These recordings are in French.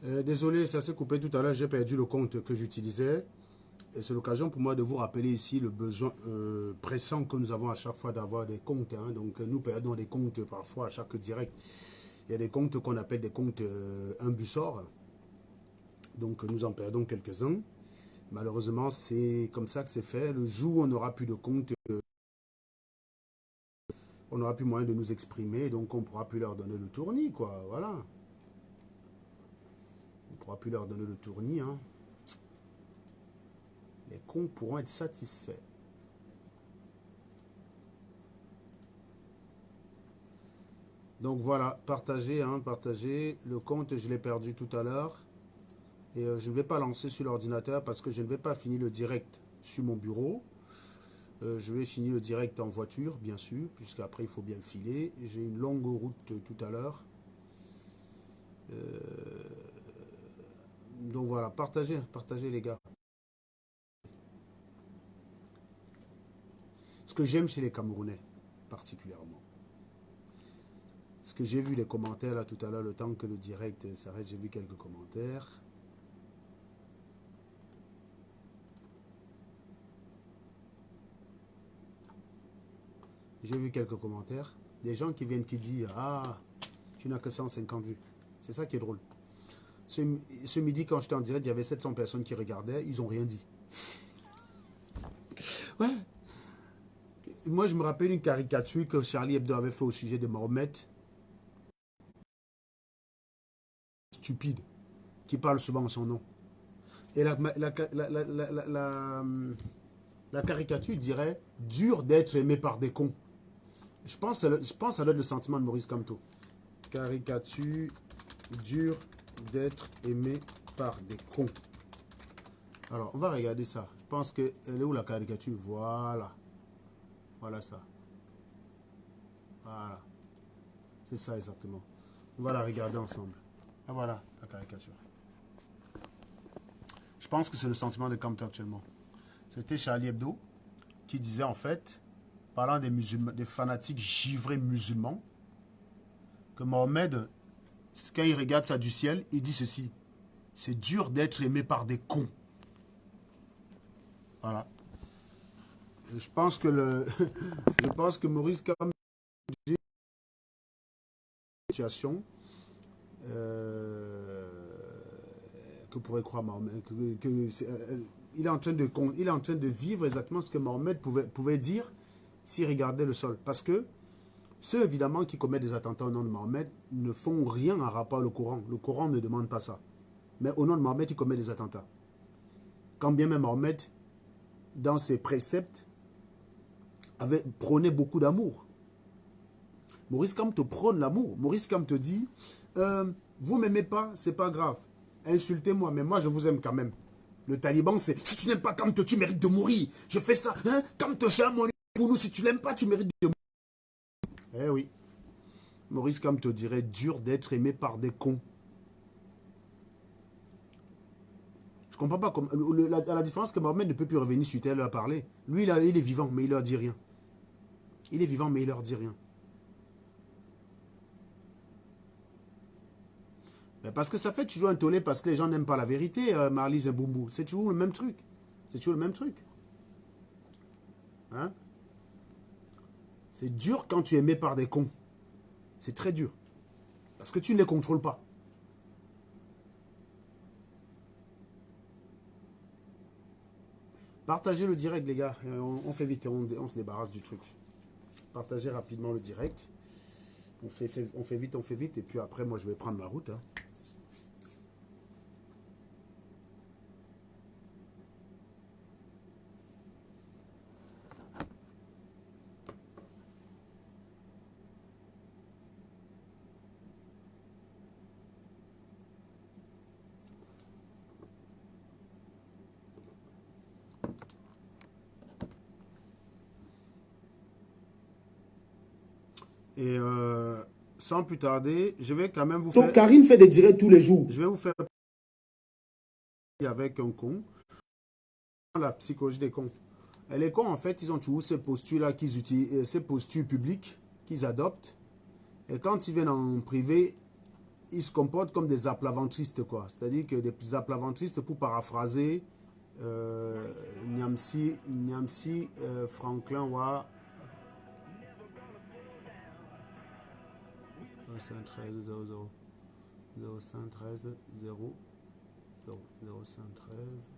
Désolé, ça s'est coupé tout à l'heure, j'ai perdu le compte que j'utilisais. Et c'est l'occasion pour moi de vous rappeler ici le besoin pressant que nous avons à chaque fois d'avoir des comptes, hein. Donc nous perdons des comptes parfois à chaque direct. Il y a des comptes qu'on appelle des comptes imbusors. Donc nous en perdons quelques-uns. Malheureusement, c'est comme ça que c'est fait. Le jour où on n'aura plus de compte, on n'aura plus moyen de nous exprimer. Donc on ne pourra plus leur donner le tournis, quoi. Voilà. On ne pourra plus leur donner le tournis, hein. Les comptes pourront être satisfaits. Donc voilà, partagez, hein, partagez. Le compte, je l'ai perdu tout à l'heure. Et je ne vais pas lancer sur l'ordinateur parce que je ne vais pas finir le direct sur mon bureau. Je vais finir le direct en voiture, bien sûr, puisqu'après il faut bien filer. J'ai une longue route tout à l'heure. Donc voilà, partagez, partagez les gars. Ce que j'aime chez les Camerounais, particulièrement. Ce que j'ai vu les commentaires là tout à l'heure, le temps que le direct s'arrête, j'ai vu quelques commentaires. J'ai vu quelques commentaires. Des gens qui viennent qui disent « Ah, tu n'as que 150 vues ». C'est ça qui est drôle. Ce midi, quand j'étais en direct, il y avait 700 personnes qui regardaient. Ils n'ont rien dit. Ouais. Moi, je me rappelle une caricature que Charlie Hebdo avait fait au sujet de Mahomet. Stupide. Qui parle souvent en son nom. Et la caricature dirait « Dur d'être aimé par des cons ». Je pense que ça doit être le sentiment de Maurice Kamto. Caricature, dur d'être aimé par des cons. Alors, on va regarder ça. Je pense qu'elle est où la caricature? Voilà. Voilà ça. Voilà. C'est ça exactement. On va la regarder ensemble. Ah voilà, la caricature. Je pense que c'est le sentiment de Kamto actuellement. C'était Charlie Hebdo qui disait en fait, parlant des musulmans, des fanatiques givrés musulmans, que Mohamed, quand il regarde ça du ciel, il dit ceci: c'est dur d'être aimé par des cons. Voilà. Je pense que Maurice Kamto dit une situation que pourrait croire Mohamed, il est en train de vivre exactement ce que Mohamed pouvait dire s'il regardait le sol. Parce que ceux, évidemment, qui commettent des attentats au nom de Mohamed ne font rien en rapport au Coran. Le Coran ne demande pas ça. Mais au nom de Mohamed, ils commettent des attentats. Quand bien même Mohamed, dans ses préceptes, prônait beaucoup d'amour. Maurice Kamto prône l'amour. Maurice Kamto dit vous ne m'aimez pas, c'est pas grave. Insultez-moi, mais moi je vous aime quand même. Le taliban, c'est si tu n'aimes pas Kamto, tu mérites de mourir. Je fais ça. Hein? Kamto, c'est un monument pour nous. Si tu n'aimes pas, tu mérites de mourir. Eh oui. Maurice Kamto dirait dur d'être aimé par des cons. Je comprends pas. À la différence que Mohamed ne peut plus revenir sur terre leur parler. Lui, il est vivant, mais il leur dit rien. Il est vivant, mais il leur dit rien. Mais parce que ça fait toujours un tollé parce que les gens n'aiment pas la vérité, Marlise et Boumbo. C'est toujours le même truc. C'est toujours le même truc. Hein? C'est dur quand tu es aimé par des cons. C'est très dur. Parce que tu ne les contrôles pas. Partagez le direct, les gars. On fait vite, on se débarrasse du truc. Partagez rapidement le direct. On fait vite. Et puis après, moi, je vais prendre ma route. Hein. Et sans plus tarder, je vais quand même vous faire... Karine fait des directs tous les jours. Je vais vous faire avec un con. La psychologie des cons. Et les cons, en fait, ils ont toujours ces postures-là qu'ils utilisent, ces postures publiques qu'ils adoptent. Et quand ils viennent en privé, ils se comportent comme des aplaventristes, quoi. C'est-à-dire que des aplaventristes, pour paraphraser Nyamsi Franklin Wa 0513 00 0513 0 0513.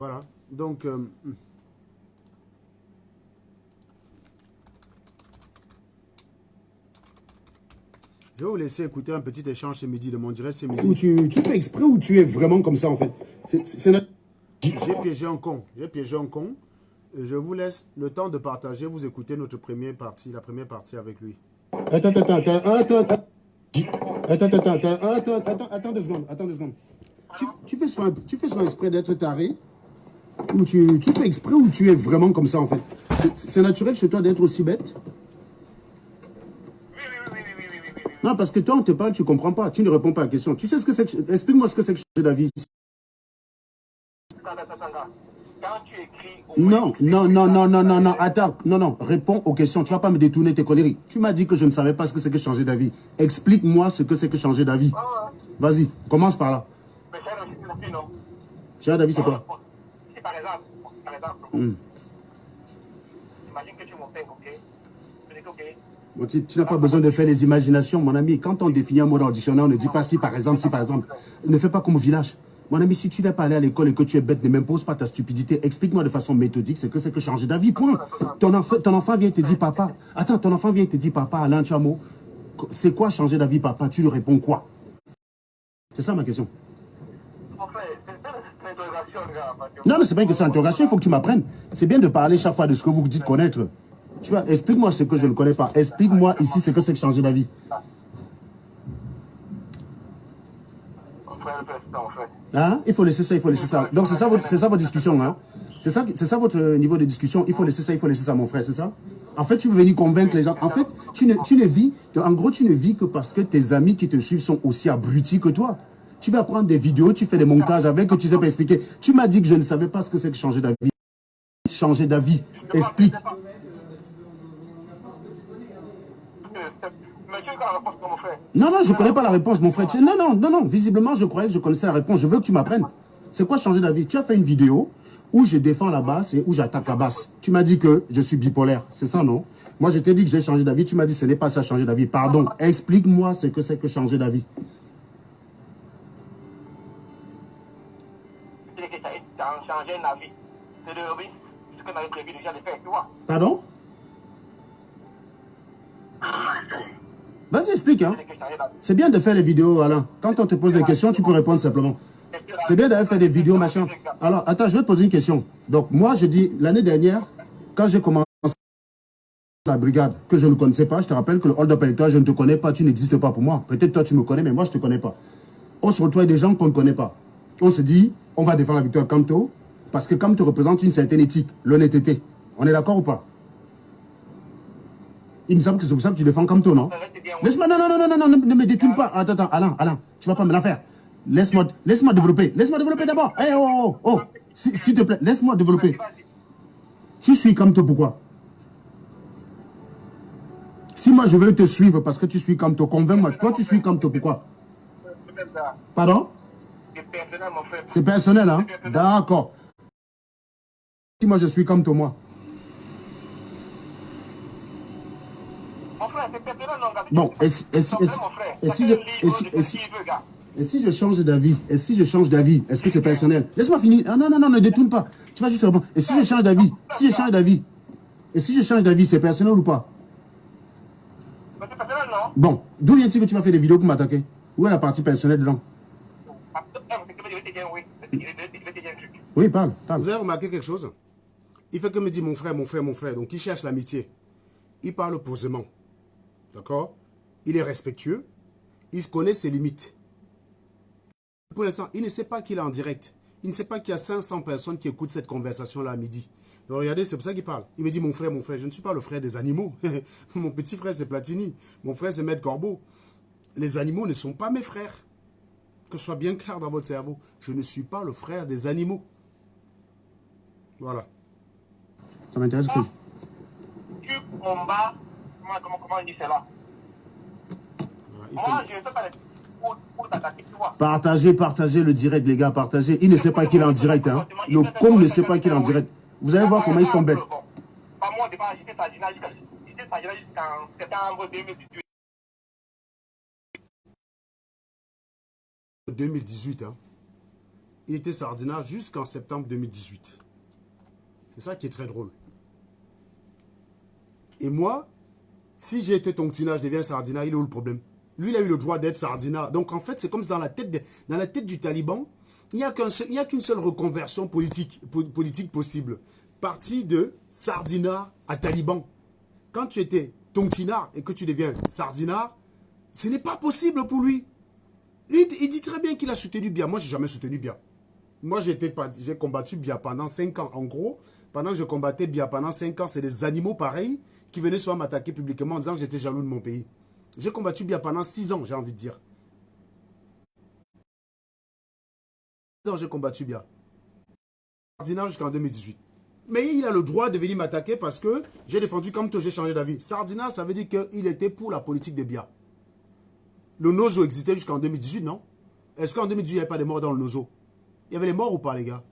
Voilà, donc je vais vous laisser écouter un petit échange ce midi de mon direct ce midi. Où tu fais exprès ou tu es vraiment comme ça en fait? J'ai piégé un con, Je vous laisse le temps de partager, vous écoutez notre première partie, la première partie avec lui. Attends 2 secondes. Tu fais soin exprès d'être taré? Ou tu fais exprès ou tu es vraiment comme ça en fait? C'est naturel chez toi d'être aussi bête? Non, parce que toi, on te parle, tu ne comprends pas. Tu ne réponds pas à la question. Tu sais ce que c'est que... Explique-moi ce que c'est que changer d'avis. Non. Attends. Non. Réponds aux questions. Tu ne vas pas me détourner tes conneries. Tu m'as dit que je ne savais pas ce que c'est que changer d'avis. Explique-moi ce que c'est que changer d'avis. Vas-y, commence par là. Changer d'avis, c'est quoi? Par exemple, imagine que tu m'offres, ok? Tu dis ok. Mon type, tu n'as pas besoin de faire les imaginations, mon ami. Quand on définit un mot dans le dictionnaire, on ne dit pas si par exemple. Ne fais pas comme au village. Mon ami, si tu n'es pas allé à l'école et que tu es bête, ne m'impose pas ta stupidité. Explique-moi de façon méthodique ce que c'est que changer d'avis. Point. Ton enfant vient et te dit, papa. Attends, ton enfant vient et te dit, papa, Alain Chamo, c'est quoi changer d'avis, papa? Tu lui réponds quoi? C'est ça ma question. Non, mais c'est pas une question d'interrogation, il faut que tu m'apprennes. C'est bien de parler chaque fois de ce que vous dites connaître. Tu vois, explique-moi ce que je ne connais pas. Explique-moi ici ce que c'est que changer d'avis. Hein? Il faut laisser ça. Donc c'est ça votre discussion, hein? C'est ça votre niveau de discussion. Il faut laisser ça, mon frère, c'est ça? En fait, tu veux venir convaincre les gens. En fait, tu ne vis que parce que tes amis qui te suivent sont aussi abrutis que toi. Tu vas prendre des vidéos, tu fais des montages avec, que tu sais pas expliquer. Tu m'as dit que je ne savais pas ce que c'est que changer d'avis. Changer d'avis. Explique. Non, je ne connais pas la réponse, mon frère. Non. Visiblement, je croyais que je connaissais la réponse. Je veux que tu m'apprennes. C'est quoi changer d'avis? Tu as fait une vidéo où je défends la basse et où j'attaque la basse. Tu m'as dit que je suis bipolaire. C'est ça, non? Moi, je t'ai dit que j'ai changé d'avis. Tu m'as dit que ce n'est pas ça, changer d'avis. Pardon. Explique-moi ce que c'est que changer d'avis. Changer d'avis. C'est le risque, ce qu'on avait prévu déjà de faire, tu vois. Pardon? Vas-y, explique. Hein. C'est bien de faire les vidéos, Alain. Quand on te pose des questions, tu peux répondre simplement. C'est bien d'aller faire des vidéos, machin. Alors, attends, je vais te poser une question. Donc, moi, je dis, l'année dernière, quand j'ai commencé la brigade, que je ne connaissais pas, je te rappelle que le hold-up avec toi, je ne te connais pas, tu n'existes pas pour moi. Peut-être toi, tu me connais, mais moi, je ne te connais pas. On se retrouve avec des gens qu'on ne connaît pas. On se dit, on va défendre la victoire Kamto, parce que Kamto représente une certaine éthique, l'honnêteté. On est d'accord ou pas? Il me semble que c'est pour ça que tu défends Kamto, non? Laisse-moi, non, ne me détourne pas. Attends, Alain, tu vas pas me la faire. Laisse-moi développer. Laisse-moi développer d'abord. Hey, oh, s'il te plaît, laisse-moi développer. Tu suis Kamto, pourquoi? Si moi je veux te suivre parce que tu suis Kamto, convainc-moi. Toi, tu suis Kamto, pourquoi? Pardon? C'est personnel, hein? D'accord. Si moi je suis Kamto, moi. Bon, et si je change d'avis, est-ce que c'est personnel? Laisse-moi finir. Ah, non, ne détourne pas. Tu vas juste répondre. Et si je change d'avis? C'est personnel ou pas? Bon, d'où vient-il que tu vas faire des vidéos pour m'attaquer? Où est la partie personnelle dedans? Oui, parle. Vous avez remarqué quelque chose? Il fait que me dire mon frère. Donc il cherche l'amitié. Il parle posément. D'accord? Il est respectueux. Il connaît ses limites. Pour l'instant, il ne sait pas qu'il est en direct. Il ne sait pas qu'il y a 500 personnes qui écoutent cette conversation-là à midi. Donc regardez, c'est pour ça qu'il parle. Il me dit mon frère. Je ne suis pas le frère des animaux. Mon petit frère, c'est Platini. Mon frère, c'est Maître Corbeau. Les animaux ne sont pas mes frères. Que ce soit bien clair dans votre cerveau. Je ne suis pas le frère des animaux. Voilà. Ça m'intéresse que... Tu combats, comment on dit cela? Voilà, Moi, je ne sais pas pour t'attaquer, tu vois. Partagez le direct, les gars, partagez. Il ne sait pas qu'il est en direct, hein. Le com ne sait pas qu'il est en direct. Vous allez voir comment ils sont bêtes. Pas moi, j'étais Sardina jusqu'en septembre 2018. 2018, hein. Il était Sardina jusqu'en septembre 2018. C'est ça qui est très drôle. Et moi, si j'ai été Tonctina, je deviens Sardina, il est où le problème? Lui, il a eu le droit d'être Sardina. Donc, en fait, c'est comme dans la tête du Taliban, il n'y a qu'une seule reconversion politique possible. Partie de Sardina à Taliban. Quand tu étais Tonctina et que tu deviens Sardina, ce n'est pas possible pour lui. Lui, il dit très bien qu'il a soutenu Biya. Moi, je n'ai jamais soutenu Biya. Moi, j'ai combattu Biya pendant 5 ans. En gros, pendant que je combattais Biya pendant 5 ans, c'est des animaux pareils qui venaient souvent m'attaquer publiquement en disant que j'étais jaloux de mon pays. J'ai combattu Biya pendant 6 ans, j'ai envie de dire. 6 ans, j'ai combattu Biya. Sardina jusqu'en 2018. Mais il a le droit de venir m'attaquer parce que j'ai défendu comme toi, j'ai changé d'avis. Sardina, ça veut dire qu'il était pour la politique de Biya. Le Nozo existait jusqu'en 2018, non? Est-ce qu'en 2018, il n'y avait pas de morts dans le Nozo? Il y avait des morts ou pas, les gars?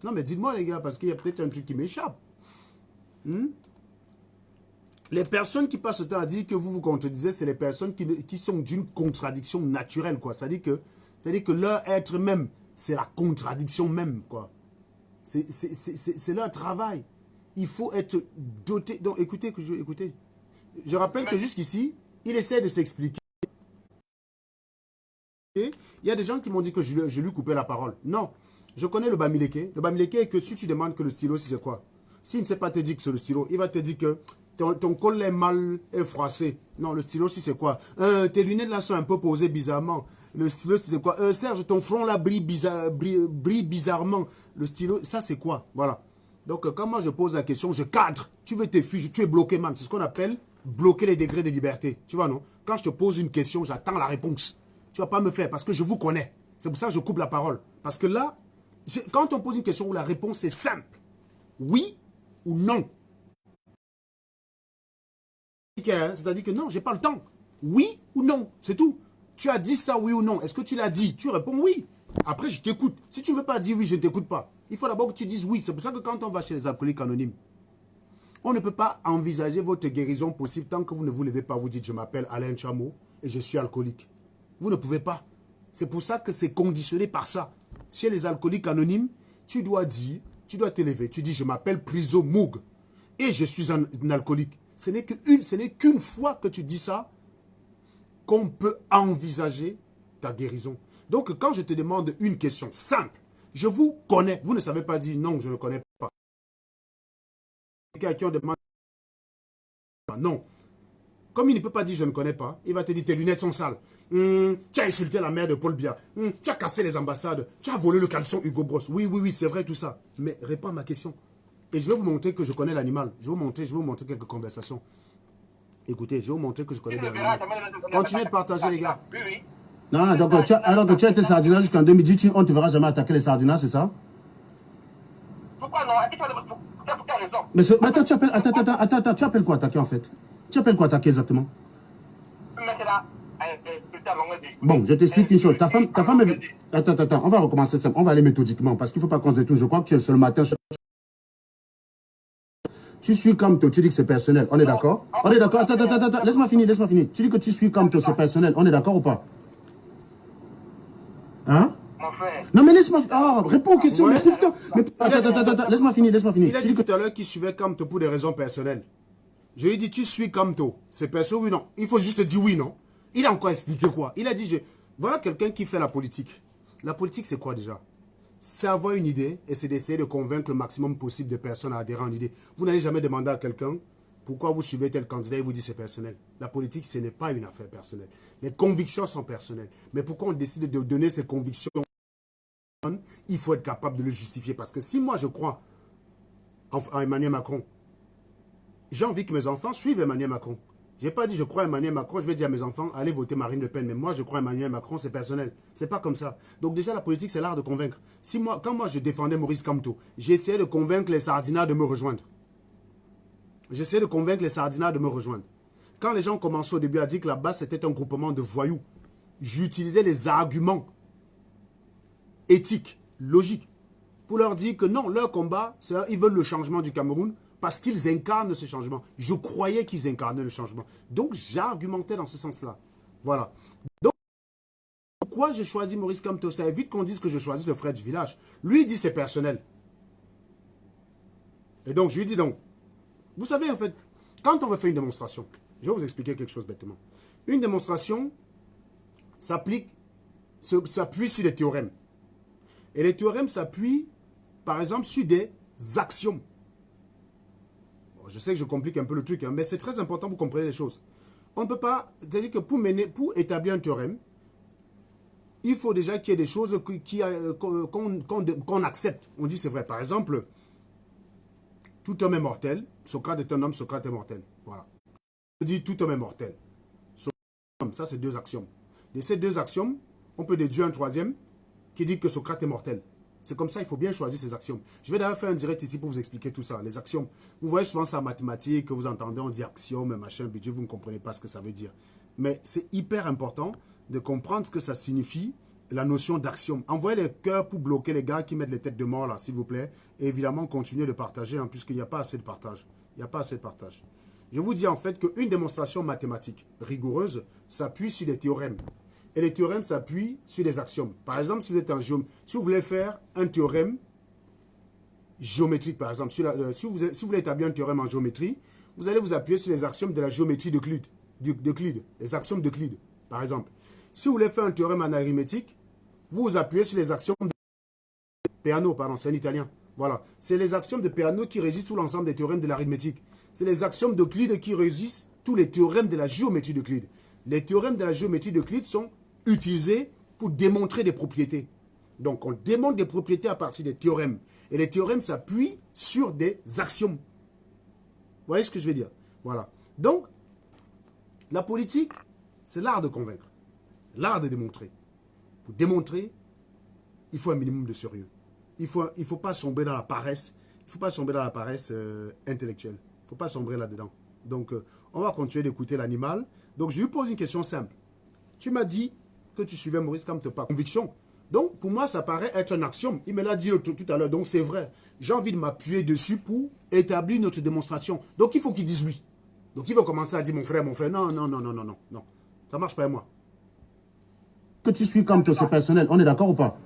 Non, mais dites-moi, les gars, parce qu'il y a peut-être un truc qui m'échappe. Les personnes qui passent le temps à dire que vous vous contredisez, c'est les personnes qui sont d'une contradiction naturelle, quoi. C'est-à-dire que leur être même, c'est la contradiction même, quoi. C'est leur travail. Il faut être doté... Donc, écoutez. Je rappelle que jusqu'ici, il essaie de s'expliquer. Il y a des gens qui m'ont dit que je lui coupais la parole. Non, je connais le Bamileke. Le Bamileke est que si tu demandes que le stylo, c'est quoi? S'il ne sait pas te dire que c'est le stylo, il va te dire que ton col est mal froissé. Non, le stylo, si c'est quoi? Tes lunettes là sont un peu posées bizarrement. Le stylo, si c'est quoi? Serge, ton front là brille bizarrement. Le stylo, ça c'est quoi? Voilà. Donc, quand moi je pose la question, je cadre. Tu veux te fuir, tu es bloqué, man. C'est ce qu'on appelle bloquer les degrés de liberté. Tu vois, non? Quand je te pose une question, j'attends la réponse. Tu ne vas pas me faire parce que je vous connais. C'est pour ça que je coupe la parole. Parce que là, quand on pose une question où la réponse est simple, oui ou non. C'est-à-dire que non, je n'ai pas le temps. Oui ou non, c'est tout. Tu as dit ça, oui ou non. Est-ce que tu l'as dit? Tu réponds oui. Après, je t'écoute. Si tu ne veux pas dire oui, je ne t'écoute pas. Il faut d'abord que tu dises oui. C'est pour ça que quand on va chez les alcooliques anonymes, on ne peut pas envisager votre guérison possible tant que vous ne vous levez pas. Vous dites, je m'appelle Alain Chameau et je suis alcoolique. Vous ne pouvez pas. C'est pour ça que c'est conditionné par ça. Chez les alcooliques anonymes, tu dois te lever. Tu dis, je m'appelle Priso Moug et je suis un alcoolique. Ce n'est qu'une fois que tu dis ça qu'on peut envisager ta guérison. Donc, quand je te demande une question simple, je vous connais. Vous ne savez pas dire non, je ne connais pas. Quelqu'un demande non. Comme il ne peut pas dire je ne connais pas, il va te dire tes lunettes sont sales. Tu as insulté la mère de Paul Biya. Tu as cassé les ambassades. Tu as volé le caleçon Hugo Boss. Oui, c'est vrai tout ça. Mais réponds à ma question. Et je vais vous montrer que je connais l'animal. Je vais vous montrer quelques conversations. Écoutez, je vais vous montrer que je connais bien l'animal. Continuez de partager, les gars. Oui. Non, donc, alors que tu as été Sardina jusqu'en 2018, on ne te verra jamais attaquer les Sardinas, c'est ça? Pourquoi non? Pour quelle raison? Mais attends, tu appelles quoi attaquer en fait? Tu appelles quoi attaquer exactement? Bon, je t'explique une chose. Ta femme est... Attends, on va recommencer ça. On va aller méthodiquement parce qu'il ne faut pas qu'on se détourne. Je crois que tu es seul matin. Tu suis comme toi, tu dis que c'est personnel. On est d'accord? On est d'accord? Attends, laisse-moi finir. Tu dis que tu suis comme toi, c'est personnel. On est d'accord ou pas? Hein? Non, mais laisse-moi... Oh, réponds aux questions. Ouais. Mais attends, laisse-moi finir. Il a dit tout à l'heure qu'il suivait Kamto pour des raisons personnelles. Je lui ai dit, tu suis Kamto. C'est perso, oui, non. Il faut juste dire oui, non. Il a encore expliqué quoi? Il a dit, voilà quelqu'un qui fait la politique. La politique, c'est quoi déjà? C'est avoir une idée et c'est d'essayer de convaincre le maximum possible de personnes à adhérer à une idée. Vous n'allez jamais demander à quelqu'un pourquoi vous suivez tel candidat et vous dit c'est personnel. La politique, ce n'est pas une affaire personnelle. Les convictions sont personnelles. Mais pourquoi on décide de donner ces convictions? Il faut être capable de le justifier. Parce que si moi je crois en Emmanuel Macron, j'ai envie que mes enfants suivent Emmanuel Macron. Je n'ai pas dit je crois Emmanuel Macron, je vais dire à mes enfants, allez voter Marine Le Pen. Mais moi, je crois Emmanuel Macron, c'est personnel. C'est pas comme ça. Donc déjà, la politique, c'est l'art de convaincre. Quand moi, je défendais Maurice Kamto, j'essayais de convaincre les Sardinats de me rejoindre. J'essayais de convaincre les Sardinats de me rejoindre. Quand les gens commençaient au début à dire que là-bas, c'était un groupement de voyous, j'utilisais les arguments éthiques, logiques, pour leur dire que non, leur combat, ils veulent le changement du Cameroun parce qu'ils incarnent ce changement. Je croyais qu'ils incarnaient le changement. Donc, j'argumentais dans ce sens-là. Voilà. Donc, pourquoi j'ai choisi Maurice Kamto? Ça évite qu'on dise que je choisis le frère du village. Lui, il dit c'est personnel. Et donc, je lui dis donc, vous savez, en fait, quand on veut faire une démonstration, je vais vous expliquer quelque chose bêtement. Une démonstration s'appuie sur des théorèmes. Et les théorèmes s'appuient, par exemple, sur des axiomes. Bon, je sais que je complique un peu le truc, hein, mais c'est très important pour comprendre les choses. On ne peut pas, c'est-à-dire que pour établir un théorème, il faut déjà qu'il y ait des choses qu'on accepte. On dit c'est vrai. Par exemple, tout homme est mortel. Socrate est un homme, Socrate est mortel. Voilà. On dit tout homme est mortel. Ça, c'est deux axiomes. De ces deux axiomes, on peut déduire un troisième qui dit que Socrate est mortel. C'est comme ça, il faut bien choisir ces axiomes. Je vais d'ailleurs faire un direct ici pour vous expliquer tout ça, les axiomes. Vous voyez souvent ça en mathématiques, que vous entendez, on dit axiome, machin, budget, vous ne comprenez pas ce que ça veut dire. Mais c'est hyper important de comprendre ce que ça signifie, la notion d'axiome. Envoyez les cœurs pour bloquer les gars qui mettent les têtes de mort, là, s'il vous plaît. Et évidemment, continuez de partager, hein, puisqu'il n'y a pas assez de partage. Il n'y a pas assez de partage. Je vous dis en fait qu'une démonstration mathématique rigoureuse s'appuie sur des théorèmes. Et les théorèmes s'appuient sur des axiomes. Par exemple, si vous voulez faire un théorème géométrique, par exemple, si vous voulez établir un théorème en géométrie, vous allez vous appuyer sur les axiomes de la géométrie d'Euclide, les axiomes d'Euclide, par exemple. Si vous voulez faire un théorème en arithmétique, vous vous appuyez sur les axiomes de Peano, pardon, c'est un italien. Voilà, c'est les axiomes de Peano qui régissent tout l'ensemble des théorèmes de l'arithmétique. C'est les axiomes d'Euclide qui régissent tous les théorèmes de la géométrie d'Euclide. Les théorèmes de la géométrie d'Euclide sont utilisés pour démontrer des propriétés. Donc, on démontre des propriétés à partir des théorèmes. Et les théorèmes s'appuient sur des axiomes. Vous voyez ce que je veux dire? Voilà. Donc, la politique, c'est l'art de convaincre. L'art de démontrer. Pour démontrer, il faut un minimum de sérieux. Il faut pas sombrer dans la paresse. Il ne faut pas sombrer dans la paresse intellectuelle. Il ne faut pas sombrer là-dedans. Donc, on va continuer d'écouter l'animal. Donc, je lui pose une question simple. Tu m'as dit que tu suivais Maurice Kamto par conviction. Donc, pour moi, ça paraît être un axiome. Il me l'a dit tout à l'heure, donc c'est vrai. J'ai envie de m'appuyer dessus pour établir notre démonstration. Donc, il faut qu'il dise oui. Donc, il va commencer à dire mon frère. Non. Ça ne marche pas avec moi. Que tu suis Kamto, c'est personnel. On est d'accord ou pas?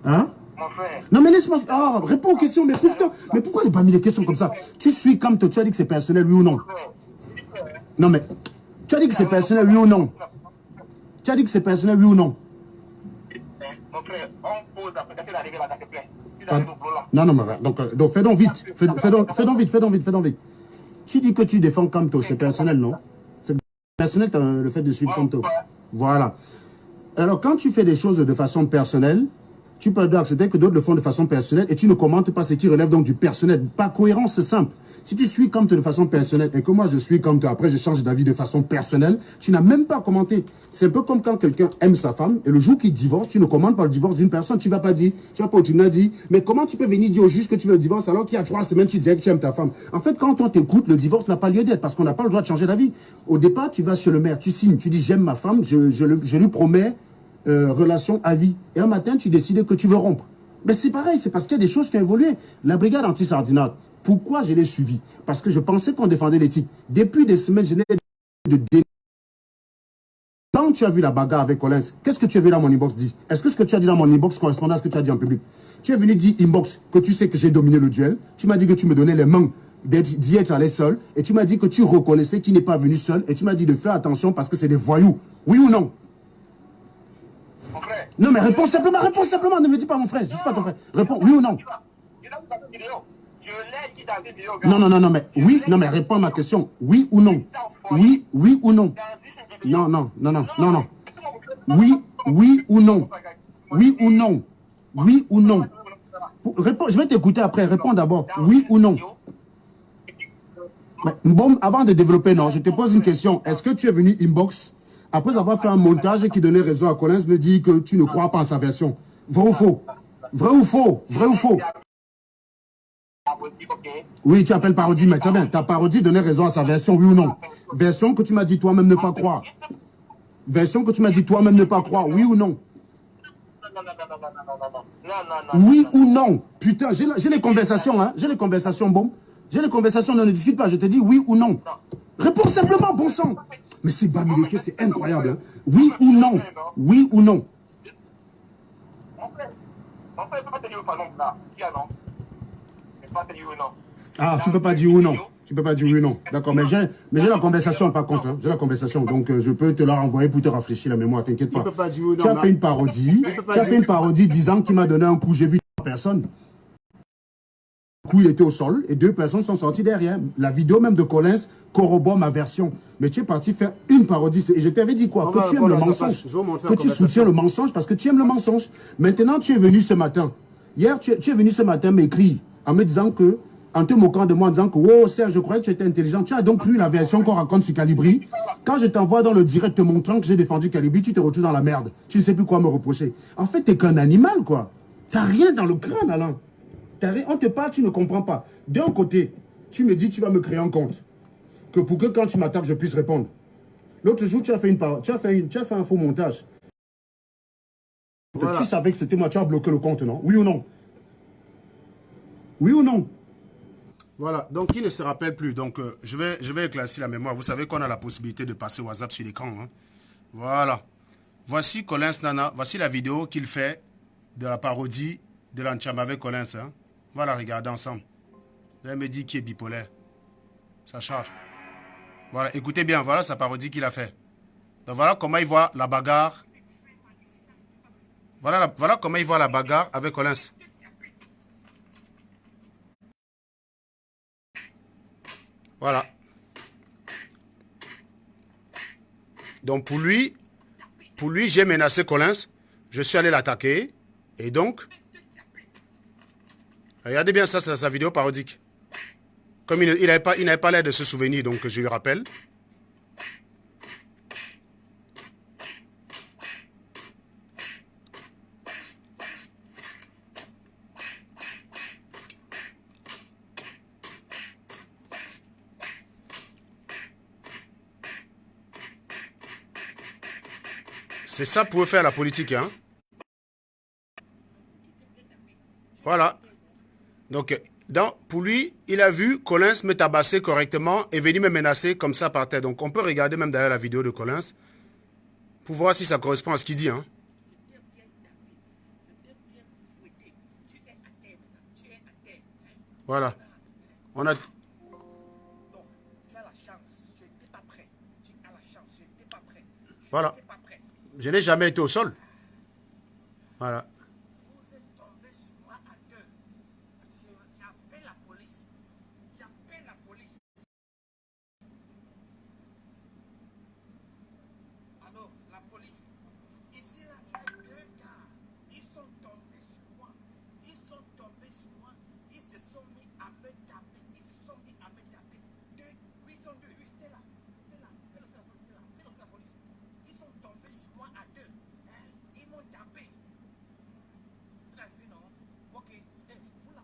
Hein? Mon frère. Non, mais laisse-moi... Oh, réponds aux questions. Mais pourquoi il n'a pas mis des questions comme ça? Tu suis Kamto, tu as dit que c'est personnel, oui ou non? Non, mais... Tu as dit que c'est personnel, oui ou non? Tu as dit que c'est personnel, oui ou non? Mon frère, on pose après qu'il arrive là dans le plein. Non, mais donc fais donc vite. Fais donc vite. Tu dis que tu défends Kamto, c'est personnel, non? C'est personnel, le fait de suivre Kamto. Voilà. Alors, quand tu fais des choses de façon personnelle, tu peux accepter que d'autres le font de façon personnelle et tu ne commentes pas ce qui relève donc du personnel. Pas cohérence, c'est simple. Si tu suis Kamto de façon personnelle et que moi je suis Kamto, après je change d'avis de façon personnelle, tu n'as même pas commenté. C'est un peu comme quand quelqu'un aime sa femme et le jour qu'il divorce, tu ne commentes pas le divorce d'une personne. Tu ne vas pas dire, tu vas pas au tribunal dire, mais comment tu peux venir dire au juge que tu veux le divorce alors qu'il y a 3 semaines tu disais que tu aimes ta femme? En fait, quand on t'écoute, le divorce n'a pas lieu d'être parce qu'on n'a pas le droit de changer d'avis. Au départ, tu vas chez le maire, tu signes, tu dis j'aime ma femme, je lui promets relation à vie. Et un matin, tu décides que tu veux rompre. Mais c'est pareil, c'est parce qu'il y a des choses qui ont évolué. La brigade anti-sardinate, pourquoi je l'ai suivie? Parce que je pensais qu'on défendait l'éthique. Depuis des semaines, je n'ai de déni. Quand tu as vu la bagarre avec Collins, qu'est-ce que tu as vu dans mon inbox dit? Est-ce que ce que tu as dit dans mon inbox correspond à ce que tu as dit en public? Tu es venu dire inbox que tu sais que j'ai dominé le duel. Tu m'as dit que tu me donnais les mains d'y être allé seul. Et tu m'as dit que tu reconnaissais qu'il n'est pas venu seul. Et tu m'as dit de faire attention parce que c'est des voyous. Oui ou non? Non, mais réponds simplement. Ne me dis pas mon frère, je ne suis pas ton frère. Réponds, oui ou non? Non, mais oui, non, mais réponds à ma question. Oui ou non? Oui ou non? Non. Oui ou non? Oui ou non? Oui ou non? Réponds, je vais t'écouter après. Réponds d'abord. Oui ou non? Bon, avant de développer, non, je te pose une question. Est-ce que tu es venu inbox, après avoir fait un montage qui donnait raison à Collins, me dit que tu ne crois pas en sa version? Vrai ou faux? Vrai ou faux? Vrai ou faux? Oui, tu appelles parodie, mais très bien. Ta parodie donnait raison à sa version, oui ou non? Version que tu m'as dit toi-même ne pas croire. Version que tu m'as dit toi-même ne pas croire, oui ou non? Oui ou non? Putain, j'ai les conversations, hein. J'ai les conversations, bon. J'ai les conversations, ne discute pas. Je te dis oui ou non. Réponds simplement, bon sang. Mais c'est Bamileke, c'est incroyable. Hein. Oui ou non? Oui ou non? Ah, tu peux pas dire oui ou non. Tu peux pas dire oui ou non. D'accord, mais j'ai la conversation par contre. Hein. J'ai la conversation, donc je peux te la renvoyer pour te rafraîchir la mémoire, t'inquiète pas. Tu as fait une parodie. Tu as fait une parodie disant qu'il m'a donné un coup. J'ai vu 3 personnes. Le coup, il était au sol et 2 personnes sont sorties derrière. La vidéo même de Collins corrobore ma version. Mais tu es parti faire une parodie. Et je t'avais dit quoi? Que tu aimes le mensonge. Que tu soutiens le mensonge parce que tu aimes le mensonge. Maintenant, tu es venu ce matin. Hier, tu es venu ce matin m'écrire en me disant que, en te moquant de moi, en disant que, oh Serge, je croyais que tu étais intelligent. Tu as donc lu la version qu'on raconte sur Calibri. Quand je t'envoie dans le direct te montrant que j'ai défendu Calibri, tu te retrouves dans la merde. Tu ne sais plus quoi me reprocher. En fait, t'es qu'un animal, quoi. T'as rien dans le crâne, Alain. On te parle, tu ne comprends pas. D'un côté, tu me dis tu vas me créer un compte. Que pour que quand tu m'attaques, je puisse répondre. L'autre jour, tu as fait un faux montage. Voilà. Tu savais que c'était moi, tu as bloqué le compte, non? Oui ou non? Oui ou non? Voilà, donc il ne se rappelle plus. Donc je vais éclaircir la mémoire. Vous savez qu'on a la possibilité de passer WhatsApp sur l'écran. Hein? Voilà. Voici Collins Nana. Voici la vidéo qu'il fait de la parodie de l'Ancham avec Collins. Hein? Voilà, regardez ensemble. Vous allez me dire qui est bipolaire. Ça charge. Voilà, écoutez bien, voilà sa parodie qu'il a fait. Donc voilà comment il voit la bagarre. Voilà comment il voit la bagarre avec Collins. Voilà. Donc pour lui, j'ai menacé Collins. Je suis allé l'attaquer. Et donc, regardez bien ça, c'est sa vidéo parodique. Comme il n'avait pas l'air de se souvenir, donc je lui rappelle. C'est ça pour faire la politique, hein. Voilà. Donc, pour lui, il a vu Collins me tabasser correctement et venir me menacer comme ça par terre. Donc, on peut regarder même derrière la vidéo de Collins pour voir si ça correspond à ce qu'il dit, hein. Voilà. On a... Voilà. Je n'ai jamais été au sol. Voilà. Vous êtes tombé sur moi à 2. J'appelle la police. J'appelle la police. Alors, la police. Ici, là, il y a 2 gars. Ils sont tombés sur moi. Ils sont tombés sur moi. Ils se sont mis à me taper. Ils se sont mis à me taper. 2, oui, ils sont 2. Oui, c'était là. C'est là. Fais-le faire la police. C'est là. Fais-le faire la police. Ils sont tombés sur moi à 2. Hein? Ils m'ont tapé. Vous l'avez vu, non? Ok. Eh, vous là.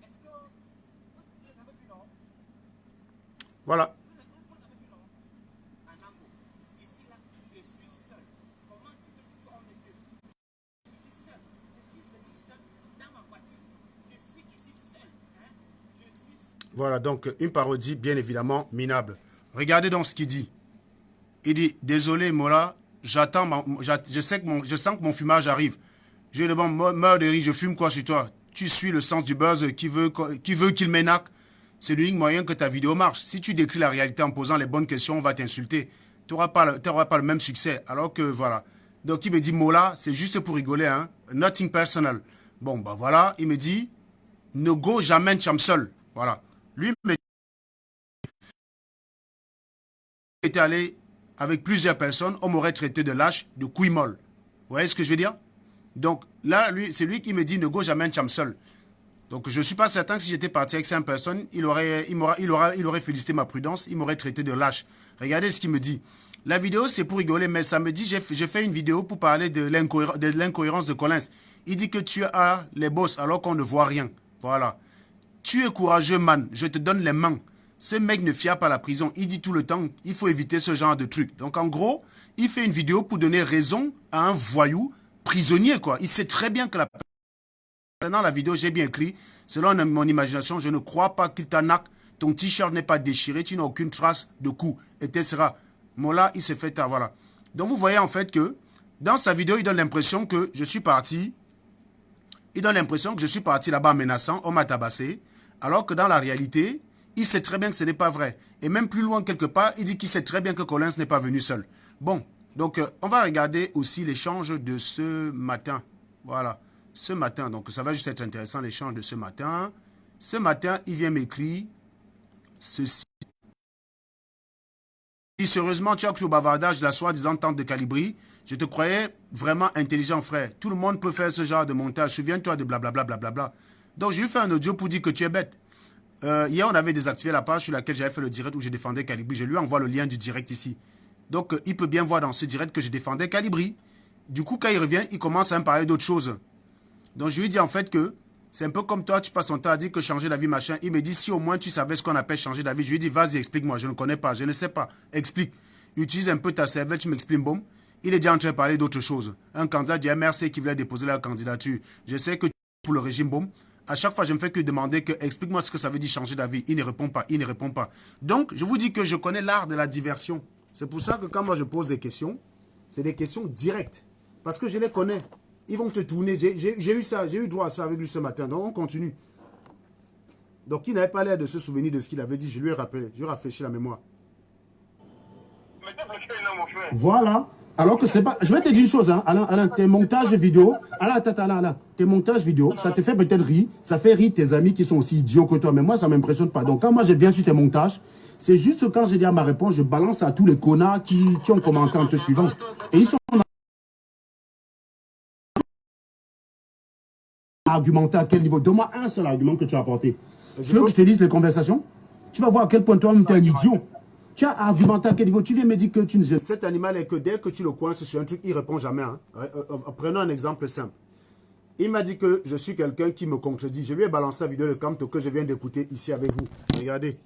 Est-ce que vous l'avez vu, non? Voilà. Vous l'avez vu, non? Anango, ici, là, je suis seul. Comment tu peux dire qu'on est 2? Je suis seul. Je suis venu seul dans ma voiture. Je suis ici seul. Hein? Je suis seul. Voilà, donc une parodie bien évidemment minable. Regardez donc ce qu'il dit. Il dit, désolé Mola, je sens que mon fumage arrive. Je lui demande, meurs de rire, je fume quoi sur toi? Tu suis le sens du buzz qui veut qu'il m'énaque. C'est l'unique moyen que ta vidéo marche. Si tu décris la réalité en posant les bonnes questions, on va t'insulter. Tu n'auras pas le même succès. Alors que voilà. Donc il me dit, Mola, c'est juste pour rigoler, hein. Nothing personal. Bon, bah voilà, il me dit, ne go jamais cham seul. Voilà. Lui me était allé avec plusieurs personnes, on m'aurait traité de lâche, de couille molle. Vous voyez ce que je veux dire? Donc là, c'est lui qui me dit ne go jamais cham seul. Donc, je ne suis pas certain que si j'étais parti avec 5 personnes, il aurait félicité ma prudence, il m'aurait traité de lâche. Regardez ce qu'il me dit. La vidéo, c'est pour rigoler, mais samedi, j'ai fait une vidéo pour parler de l'incohérence de Collins. Il dit que tu as les bosses alors qu'on ne voit rien. Voilà. Tu es courageux, man. Je te donne les mains. Ce mec ne fia pas la prison. Il dit tout le temps, il faut éviter ce genre de truc. Donc, en gros, il fait une vidéo pour donner raison à un voyou prisonnier, quoi. Il sait très bien que la... Dans la vidéo, j'ai bien écrit, selon mon imagination, je ne crois pas qu'il t'arnaque. Ton t-shirt n'est pas déchiré, tu n'as aucune trace de coup, etc. Mola, il s'est fait tard, voilà. Donc, vous voyez en fait que, dans sa vidéo, il donne l'impression que je suis parti. Il donne l'impression que je suis parti là-bas menaçant, on m'a tabassé. Alors que dans la réalité, il sait très bien que ce n'est pas vrai. Et même plus loin quelque part, il dit qu'il sait très bien que Collins n'est pas venu seul. Bon, donc on va regarder aussi l'échange de ce matin. Voilà, ce matin. Donc ça va juste être intéressant, l'échange de ce matin. Ce matin, il vient m'écrire ceci. Sérieusement, tu as cru au bavardage de la soi-disant tante de Calibri. Je te croyais vraiment intelligent, frère. Tout le monde peut faire ce genre de montage. Souviens-toi de blablabla. Blablabla. Donc, je lui fais un audio pour dire que tu es bête. Hier, on avait désactivé la page sur laquelle j'avais fait le direct où je défendais Calibri. Je lui envoie le lien du direct ici. Donc, il peut bien voir dans ce direct que je défendais Calibri. Du coup, quand il revient, il commence à me parler d'autres choses. Donc, je lui dis en fait que c'est un peu comme toi, tu passes ton temps à dire que changer d'avis, machin. Il me dit, si au moins tu savais ce qu'on appelle changer d'avis. Je lui dis, vas-y, explique-moi, je ne connais pas, je ne sais pas. Explique. Utilise un peu ta cervelle, tu m'expliques, bon. Il est déjà en train de parler d'autres choses. Un candidat du MRC qui voulait déposer la candidature. Je sais que pour le régime, bon. À chaque fois, je ne fais que demander que, explique-moi ce que ça veut dire changer d'avis. Il ne répond pas, il ne répond pas. Donc, je vous dis que je connais l'art de la diversion. C'est pour ça que quand moi je pose des questions, c'est des questions directes. Parce que je les connais. Ils vont te tourner. J'ai eu ça, j'ai eu droit à ça avec lui ce matin. Donc, on continue. Donc, il n'avait pas l'air de se souvenir de ce qu'il avait dit. Je lui ai rappelé. Je lui ai rafraîchi la mémoire. Voilà. Alors que c'est pas... Je vais te dire une chose, hein. Alain, tes montages vidéo... Alain. Tes montages vidéo, ça te fait peut-être rire. Ça fait rire tes amis qui sont aussi idiots que toi. Mais moi, ça ne m'impressionne pas. Donc, quand moi, je viens sur tes montages, c'est juste quand j'ai dit à ma réponse, je balance à tous les connards qui ont commenté en te suivant. Et ils sont... argumenter à quel niveau? Donne-moi un seul argument que tu as apporté. Tu veux que je te lise les conversations? Tu vas voir à quel point toi-même tu es un idiot. Tu as argumenté à quel niveau? Tu viens me dire que tu ne... Cet animal est que dès que tu le coinces sur un truc, il ne répond jamais. Hein. Prenons un exemple simple. Il m'a dit que je suis quelqu'un qui me contredit. Je lui ai balancé la vidéo de Camto que je viens d'écouter ici avec vous. Regardez.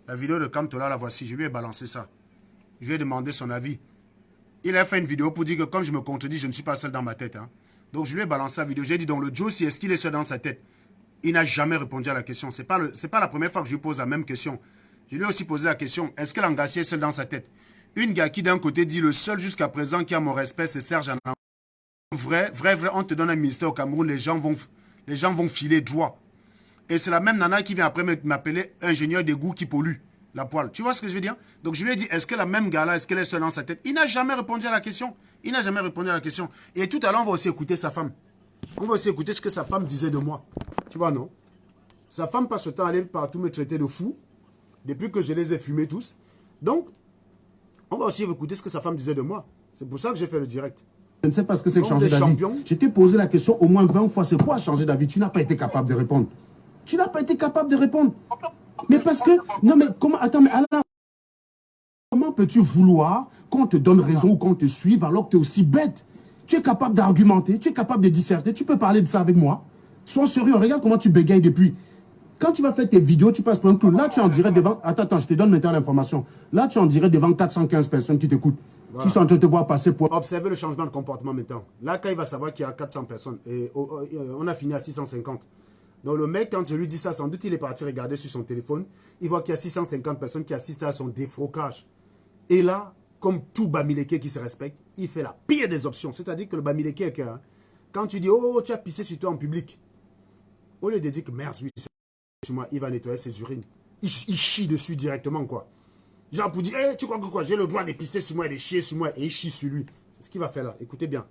La vidéo de Camto là, la voici. Je lui ai balancé ça. Je lui ai demandé son avis. Il a fait une vidéo pour dire que comme je me contredis, je ne suis pas seul dans ma tête. Hein. Donc, je lui ai balancé la vidéo. J'ai dit, donc, le Joe, est-ce qu'il est seul dans sa tête? Il n'a jamais répondu à la question. Ce n'est pas la première fois que je lui pose la même question. Je lui ai aussi posé la question, est-ce que Langassi est seul dans sa tête? Une gars qui, d'un côté, dit, le seul jusqu'à présent qui a mon respect, c'est Serge Anam. Vrai, on te donne un ministère au Cameroun, les gens vont filer droit. Et c'est la même nana qui vient après m'appeler ingénieur d'égout qui pollue la poêle. Tu vois ce que je veux dire? Donc, je lui ai dit, est-ce que la même gars-là, est-ce qu'elle est seule dans sa tête? Il n'a jamais répondu à la question. Il n'a jamais répondu à la question. Et tout à l'heure, on va aussi écouter sa femme. On va aussi écouter ce que sa femme disait de moi. Tu vois, non? Sa femme passe ce temps à aller partout me traiter de fou. Depuis que je les ai fumés tous. Donc, on va aussi écouter ce que sa femme disait de moi. C'est pour ça que j'ai fait le direct. Je ne sais pas ce que c'est que changer d'avis. Je t'ai posé la question au moins 20 fois. C'est quoi changer d'avis? Tu n'as pas été capable de répondre. Tu n'as pas été capable de répondre. Mais parce que... Non, mais comment... Attends, mais Alain... Comment peux-tu vouloir qu'on te donne raison ou qu'on te suive alors que tu es aussi bête? Tu es capable d'argumenter, tu es capable de disserter, tu peux parler de ça avec moi. Sois sérieux, regarde comment tu bégayes depuis. Quand tu vas faire tes vidéos, tu passes pour un clown. Là, tu en dirais devant... Attends, je te donne maintenant l'information. Là, tu en dirais devant 415 personnes qui t'écoutent. Voilà. Qui sont en train de te voir passer pour... Observez le changement de comportement maintenant. Là, quand il va savoir qu'il y a 400 personnes, et on a fini à 650. Donc le mec, quand je lui dis ça, sans doute, il est parti regarder sur son téléphone. Il voit qu'il y a 650 personnes qui assistent à son défrocage. Et là, comme tout Bamileke qui se respecte, il fait la pire des options. C'est-à-dire que le Bamileke est que, hein, quand tu dis, oh, tu as pissé sur toi en public, au lieu de dire que merde, lui, sur moi, il va nettoyer ses urines. Il chie dessus directement, quoi. Genre pour dire, hey, tu crois que quoi, j'ai le droit de pisser sur moi et de chier sur moi, et il chie sur lui. C'est ce qu'il va faire là. Écoutez bien.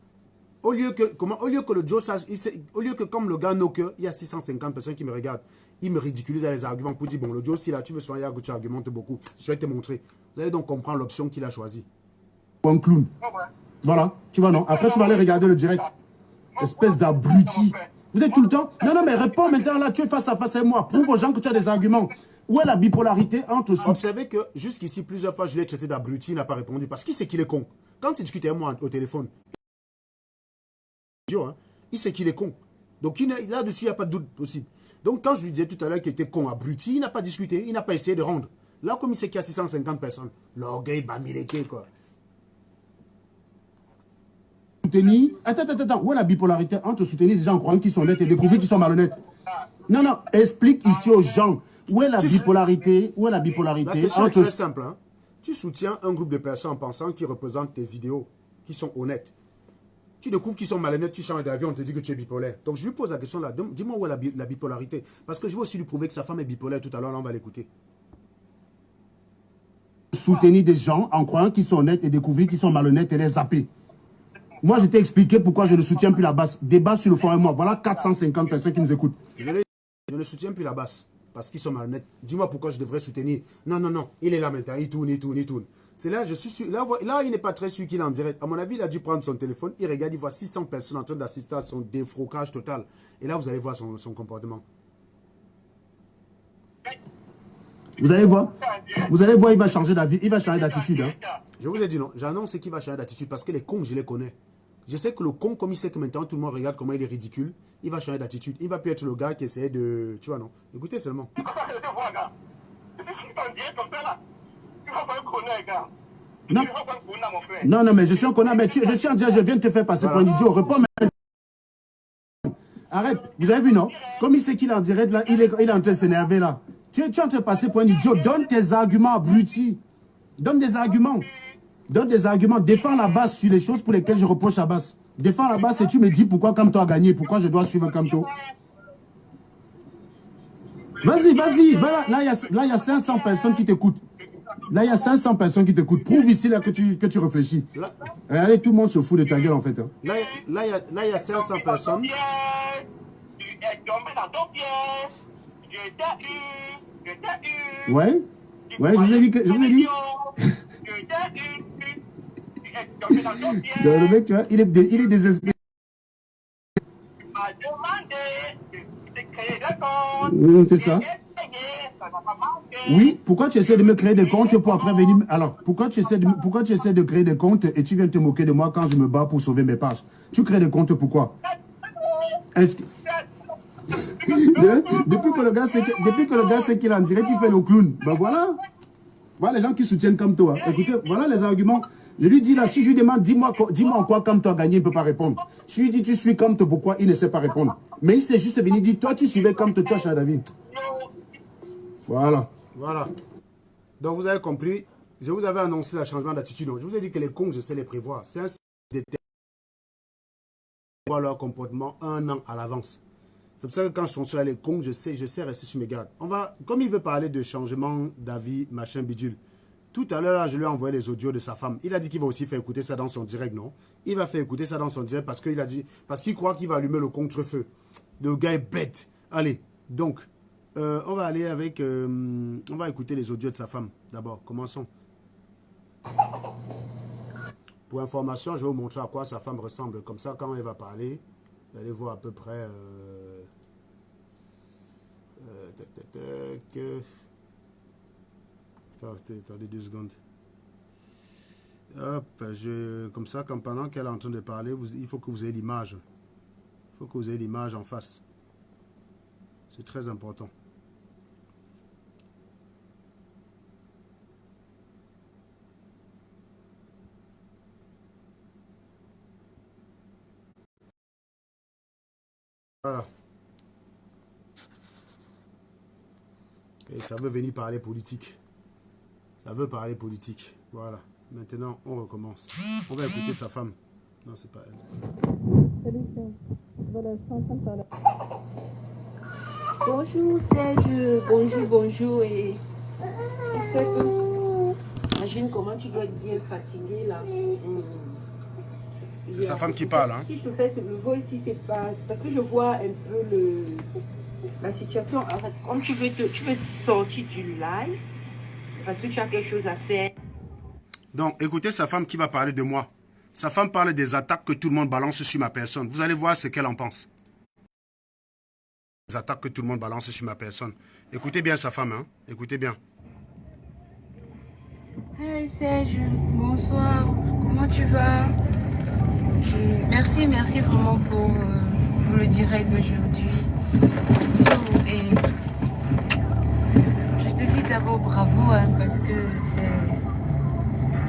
Au lieu que le Joe sache, au lieu que comme le gars Noker, il y a 650 personnes qui me regardent, il me ridiculise avec les arguments pour dire, bon, le Joe, si là, tu veux soigner, tu argumentes beaucoup, je vais te montrer. Vous allez donc comprendre l'option qu'il a choisie. Un clown. Voilà, tu vois, non. Après, tu vas aller regarder le direct. Espèce d'abruti. Vous êtes tout le temps... Non, non, mais réponds maintenant, là, tu es face à face avec moi. Prouve aux gens que tu as des arguments. Où est la bipolarité entre... Observez que jusqu'ici, plusieurs fois, je l'ai traité d'abruti, il n'a pas répondu. Parce qu'il sait qu'il est con. Quand il discute avec moi au téléphone, hein, il sait qu'il est con. Donc là-dessus, il n'y a pas de doute possible. Donc quand je lui disais tout à l'heure qu'il était con, abruti, il n'a pas discuté, il n'a pas essayé de rendre. Là, comme il sait qu'il y a 650 personnes, l'orgueil bamileke, quoi. Soutenir... Attends. Où est la bipolarité entre soutenir des gens en croyant qu'ils sont honnêtes et découvrir qu'ils sont malhonnêtes? Non, non, explique ici aux gens. Où est la bipolarité? Où est la bipolarité? La question est très simple. Hein. Tu soutiens un groupe de personnes en pensant qu'ils représentent tes idéaux, qui sont honnêtes. Tu découvres qu'ils sont malhonnêtes, tu changes d'avis, on te dit que tu es bipolaire. Donc je lui pose la question là, dis-moi où est la bipolarité. Parce que je vais aussi lui prouver que sa femme est bipolaire tout à l'heure, là on va l'écouter. Soutenir des gens en croyant qu'ils sont honnêtes et découvrir qu'ils sont malhonnêtes et les zapper. Moi je t'ai expliqué pourquoi je ne soutiens plus la basse. Débat sur le fond et moi. Voilà 450 personnes qui nous écoutent. Je ne soutiens plus la basse. Parce qu'ils sont malhonnêtes. Dis-moi pourquoi je devrais soutenir. Non, non, non. Il est là maintenant. Il tourne. C'est là, je suis sûr. Là, il n'est pas très sûr qu'il est en direct. À mon avis, il a dû prendre son téléphone. Il regarde, il voit 600 personnes en train d'assister à son défrocage total. Et là, vous allez voir son comportement. Vous allez voir. Vous allez voir, il va changer d'avis. Il va changer d'attitude. Hein. Je vous ai dit non. J'annonce qu'il va changer d'attitude. Parce que les cons, je les connais. Je sais que le con, comme il sait que maintenant tout le monde regarde comment il est ridicule, il va changer d'attitude. Il va plus être le gars qui essaie de... Tu vois, non? Écoutez seulement. Non. Non, mais je suis un connard. Mais je suis en direct, je viens de te faire passer pour un idiot. Réponds maintenant. Arrête. Vous avez vu, non? Comme il sait qu'il est en direct, là, il est en train de s'énerver, là. Tu es en train de passer pour un idiot. Donne tes arguments, abruti. Donne des arguments. Donne des arguments. Défends la base sur les choses pour lesquelles je reproche la base. Défends la base et tu me dis pourquoi Kamto a gagné. Pourquoi je dois suivre Kamto. Vas-y. Là, il y a 500 personnes qui t'écoutent. Là, il y a 500 personnes qui t'écoutent. Prouve ici là, que tu réfléchis. Allez, tout le monde se fout de ta gueule, en fait. Hein. Là, il y a 500 personnes. Ouais, je vous ai dit que... Je vous ai dit. Le mec, tu vois, il est désespéré. C'est ça. Oui, pourquoi tu essaies de me créer des comptes pour après venir... Alors, pourquoi tu essaies de créer des comptes et tu viens te moquer de moi quand je me bats pour sauver mes pages? Tu crées des comptes pourquoi? Est-ce que... Depuis que le gars sait qu'il est en direct, il fait le clown. Ben voilà. Voilà les gens qui soutiennent comme toi. Écoutez, voilà les arguments. Je lui dis là, si je lui demande, dis-moi en quoi comme toi a gagné, il ne peut pas répondre. Si je lui dis, tu suis comme toi, pourquoi il ne sait pas répondre. Mais il s'est juste venu dire, toi, tu suivais comme toi, tu as changé d'avis. Voilà. Voilà. Donc vous avez compris, je vous avais annoncé le changement d'attitude. Je vous ai dit que les cons, je sais les prévoir. C'est un voir leur comportement 1 an à l'avance. C'est pour ça que quand je fonce sur les cons, je sais rester sur mes gardes. Comme il veut parler de changement d'avis, machin bidule. Tout à l'heure, je lui ai envoyé les audios de sa femme. Il a dit qu'il va aussi faire écouter ça dans son direct, non? Il va faire écouter ça dans son direct parce qu'il croit qu'il va allumer le contre-feu. Le gars est bête. Allez, donc, on va aller avec... on va écouter les audios de sa femme. D'abord, commençons. Pour information, je vais vous montrer à quoi sa femme ressemble. Comme ça, quand elle va parler, vous allez voir à peu près... Attendez 2 secondes. Hop, comme ça, pendant qu'elle est en train de parler, il faut que vous ayez l'image. Il faut que vous ayez l'image en face. C'est très important. Voilà. Et ça veut venir parler politique. Ça veut parler politique. Voilà. Maintenant, on recommence. On va écouter sa femme. Non, c'est pas elle. Salut, voilà, je suis en train de parler. Bonjour Serge, bonjour et j'espère que... Imagine comment tu dois être bien fatigué là. C'est sa femme qui parle. Hein. Si je te fais le voice ici, c'est pas... Parce que je vois un peu la situation. En fait, comme tu peux sortir du live, parce que tu as quelque chose à faire. Donc, écoutez sa femme qui va parler de moi. Sa femme parle des attaques que tout le monde balance sur ma personne. Vous allez voir ce qu'elle en pense. attaques que tout le monde balance sur ma personne. Écoutez bien sa femme, hein. Écoutez bien. Hey Serge, bonsoir, comment tu vas? Merci vraiment pour le direct d'aujourd'hui. Et je te dis d'abord bravo, hein, parce que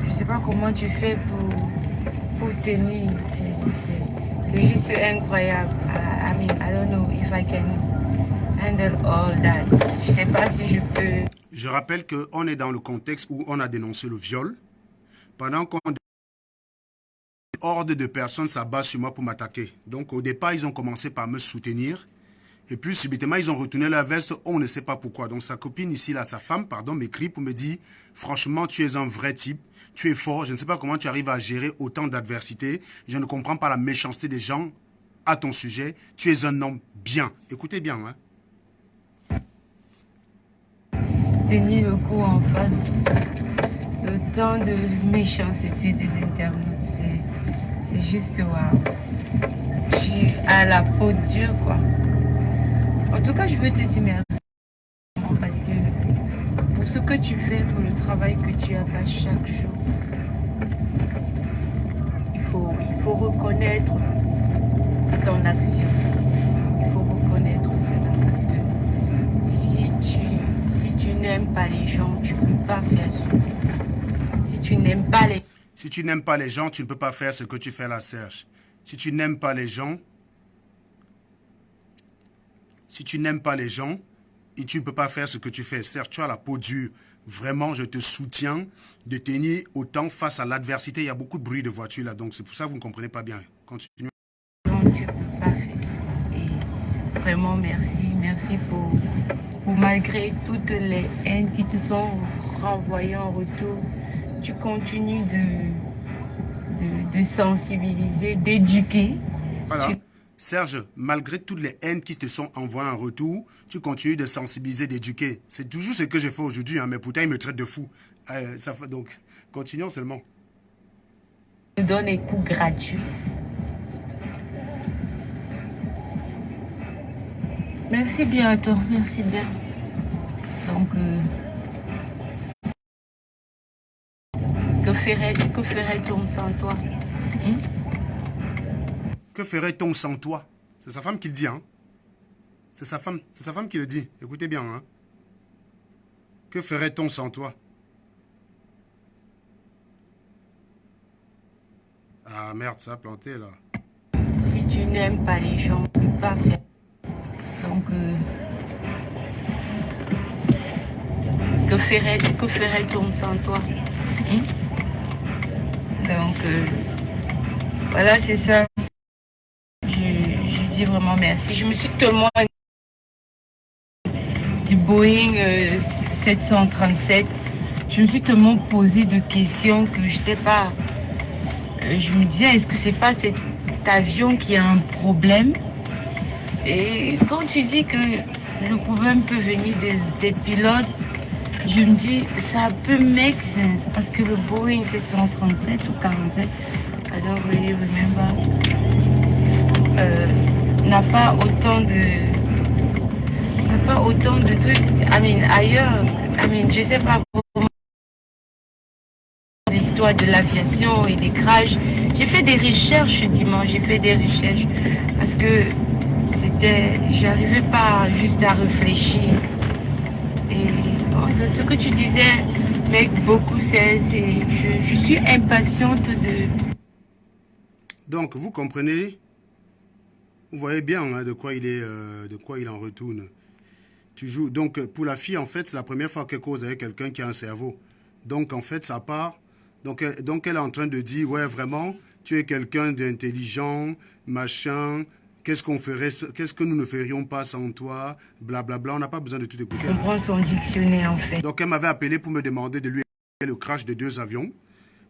je sais pas comment tu fais pour tenir. C'est juste incroyable. I mean, I don't know if I can handle all that. Je sais pas si je peux. Je rappelle qu'on est dans le contexte où on a dénoncé le viol. Pendant qu'on horde de personnes s'abattent sur moi pour m'attaquer. Donc au départ, ils ont commencé par me soutenir. Et puis subitement, ils ont retourné la veste, on ne sait pas pourquoi. Donc sa copine ici, là, sa femme, pardon, m'écrit pour me dire, franchement, tu es un vrai type, tu es fort, je ne sais pas comment tu arrives à gérer autant d'adversité. Je ne comprends pas la méchanceté des gens à ton sujet. Tu es un homme bien. Écoutez bien, hein. Tenir le coup en face de tant de méchanceté des internautes, c'est juste waouh. Je suis à la peau dure, quoi. En tout cas, je veux te dire merci parce que pour ce que tu fais, pour le travail que tu attaches chaque jour, il faut reconnaître ton action. Il faut reconnaître cela parce que si tu n'aimes pas les gens, tu ne peux pas faire ça. Si tu n'aimes pas les... Si tu n'aimes pas les gens, tu ne peux pas faire ce que tu fais là, Serge. Si tu n'aimes pas les gens, tu ne peux pas faire ce que tu fais. Serge, tu as la peau dure. Vraiment, je te soutiens de tenir autant face à l'adversité. Il y a beaucoup de bruit de voiture là, donc c'est pour ça que vous ne comprenez pas bien. Continue. Non, tu ne peux pas faire ça. Et vraiment, merci pour malgré toutes les haines qui te sont renvoyées en retour. Tu continues de sensibiliser, d'éduquer. Voilà. Serge, malgré toutes les haines qui te sont envoyées en retour, tu continues de sensibiliser, d'éduquer. C'est toujours ce que j'ai fait aujourd'hui, hein, mais pourtant, ils me traitent de fou. Donc, continuons seulement. Tu donnes des coups gratuits. Merci bien à toi, merci bien. Donc, que ferait-on sans toi? Que ferait-on sans toi? C'est sa femme qui le dit, hein? C'est sa femme qui le dit. Écoutez bien, hein? Que ferait-on sans toi? Ah merde, ça a planté là. Si tu n'aimes pas les gens, tu ne peux pas faire. Donc, que ferait-on sans toi? Donc, voilà, c'est ça. Je dis vraiment merci. Je me suis tellement du Boeing 737. Je me suis tellement posé de questions que je sais pas. Je me disais, est-ce que c'est pas cet avion qui a un problème? Et quand tu dis que le problème peut venir des pilotes, je me dis, ça peut make sense parce que le Boeing 737 ou 47, I don't really remember, n'a pas autant de trucs. Ailleurs, je sais pas comment l'histoire de l'aviation et des crashs. J'ai fait des recherches dimanche, parce que j'arrivais pas juste à réfléchir. Et ce que tu disais make beaucoup sens et je suis impatiente de... Donc, vous comprenez, vous voyez bien hein, de quoi il en retourne. Tu joues. Donc, pour la fille, en fait, c'est la première fois qu'elle cause avec quelqu'un qui a un cerveau. Donc, en fait, ça part. Donc, elle est en train de dire, ouais, vraiment, tu es quelqu'un d'intelligent, machin... Qu'est-ce que nous ne ferions pas sans toi, blablabla, on n'a pas besoin de tout écouter. On prend son dictionnaire en fait. Donc elle m'avait appelé pour me demander de lui expliquer le crash de 2 avions.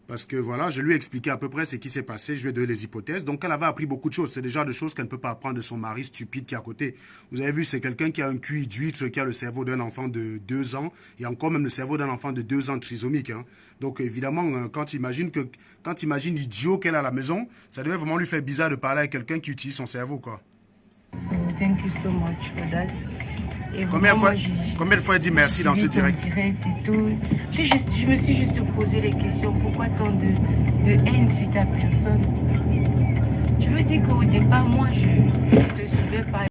Parce que voilà, je lui ai expliqué à peu près ce qui s'est passé, je lui ai donné les hypothèses. Donc elle avait appris beaucoup de choses. C'est le genre de choses qu'elle ne peut pas apprendre de son mari stupide qui est à côté. Vous avez vu, c'est quelqu'un qui a un QI d'huître, qui a le cerveau d'un enfant de 2 ans, et encore même le cerveau d'un enfant de 2 ans trisomique. Hein. Donc évidemment, quand tu imagines l'idiot qu'elle a à la maison, ça devait vraiment lui faire bizarre de parler avec quelqu'un qui utilise son cerveau, quoi. thank you so much for that. Et Combien vraiment, de fois elle dit merci dans ce direct? Et tout. Je me suis juste posé les questions. Pourquoi tant de haine suite à personne? Je veux dire qu'au départ, moi, je ne te suivais pas.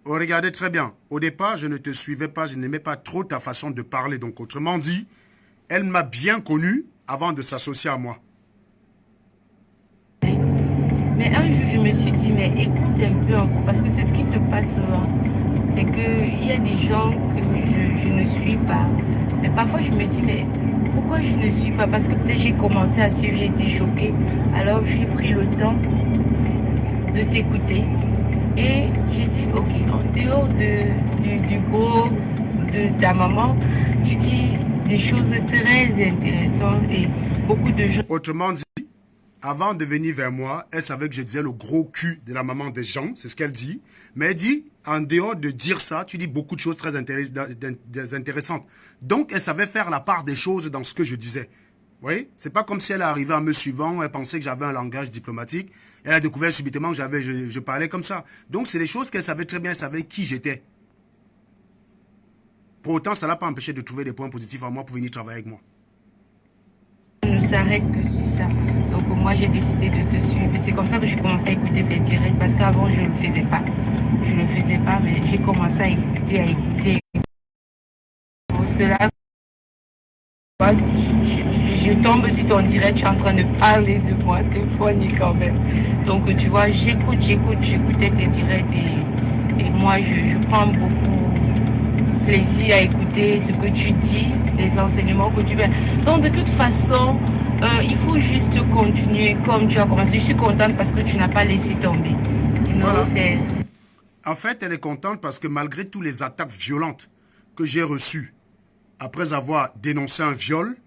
Oh, regardez très bien. Au départ, je ne te suivais pas, je n'aimais pas trop ta façon de parler. Donc, autrement dit, elle m'a bien connu avant de s'associer à moi. Mais un jour, je me suis dit, mais écoute un peu, parce que c'est ce qui se passe souvent. C'est qu'il y a des gens que je ne suis pas. Mais parfois, je me dis, mais pourquoi je ne suis pas? Parce que peut-être j'ai commencé à suivre, j'ai été choquée. Alors, j'ai pris le temps de t'écouter. Et j'ai dit, ok, en dehors du gros de ta maman, tu dis des choses très intéressantes et beaucoup de gens. Autrement dit, avant de venir vers moi, elle savait que je disais le gros cul de la maman des gens, c'est ce qu'elle dit. Mais elle dit, en dehors de dire ça, tu dis beaucoup de choses très intéressantes. Donc, elle savait faire la part des choses dans ce que je disais. Vous voyez? C'est pas comme si elle est arrivée en me suivant, elle pensait que j'avais un langage diplomatique. Elle a découvert subitement que je parlais comme ça. Donc, c'est des choses qu'elle savait très bien, elle savait qui j'étais. Pour autant, ça ne l'a pas empêché de trouver des points positifs à moi pour venir travailler avec moi. Ne s'arrête que sur ça. Donc, moi, j'ai décidé de te suivre. C'est comme ça que j'ai commencé à écouter tes directs, parce qu'avant, je ne le faisais pas. Je ne le faisais pas, mais j'ai commencé à écouter. Pour cela, je tombe sur ton direct, tu es en train de parler de moi, c'est funny quand même. Donc tu vois, j'écoutais tes directs et moi je prends beaucoup plaisir à écouter ce que tu dis, les enseignements que tu fais. Donc de toute façon, il faut juste continuer comme tu as commencé. Je suis contente parce que tu n'as pas laissé tomber. Voilà. En fait, elle est contente parce que malgré toutes les attaques violentes que j'ai reçues, après avoir dénoncé un viol,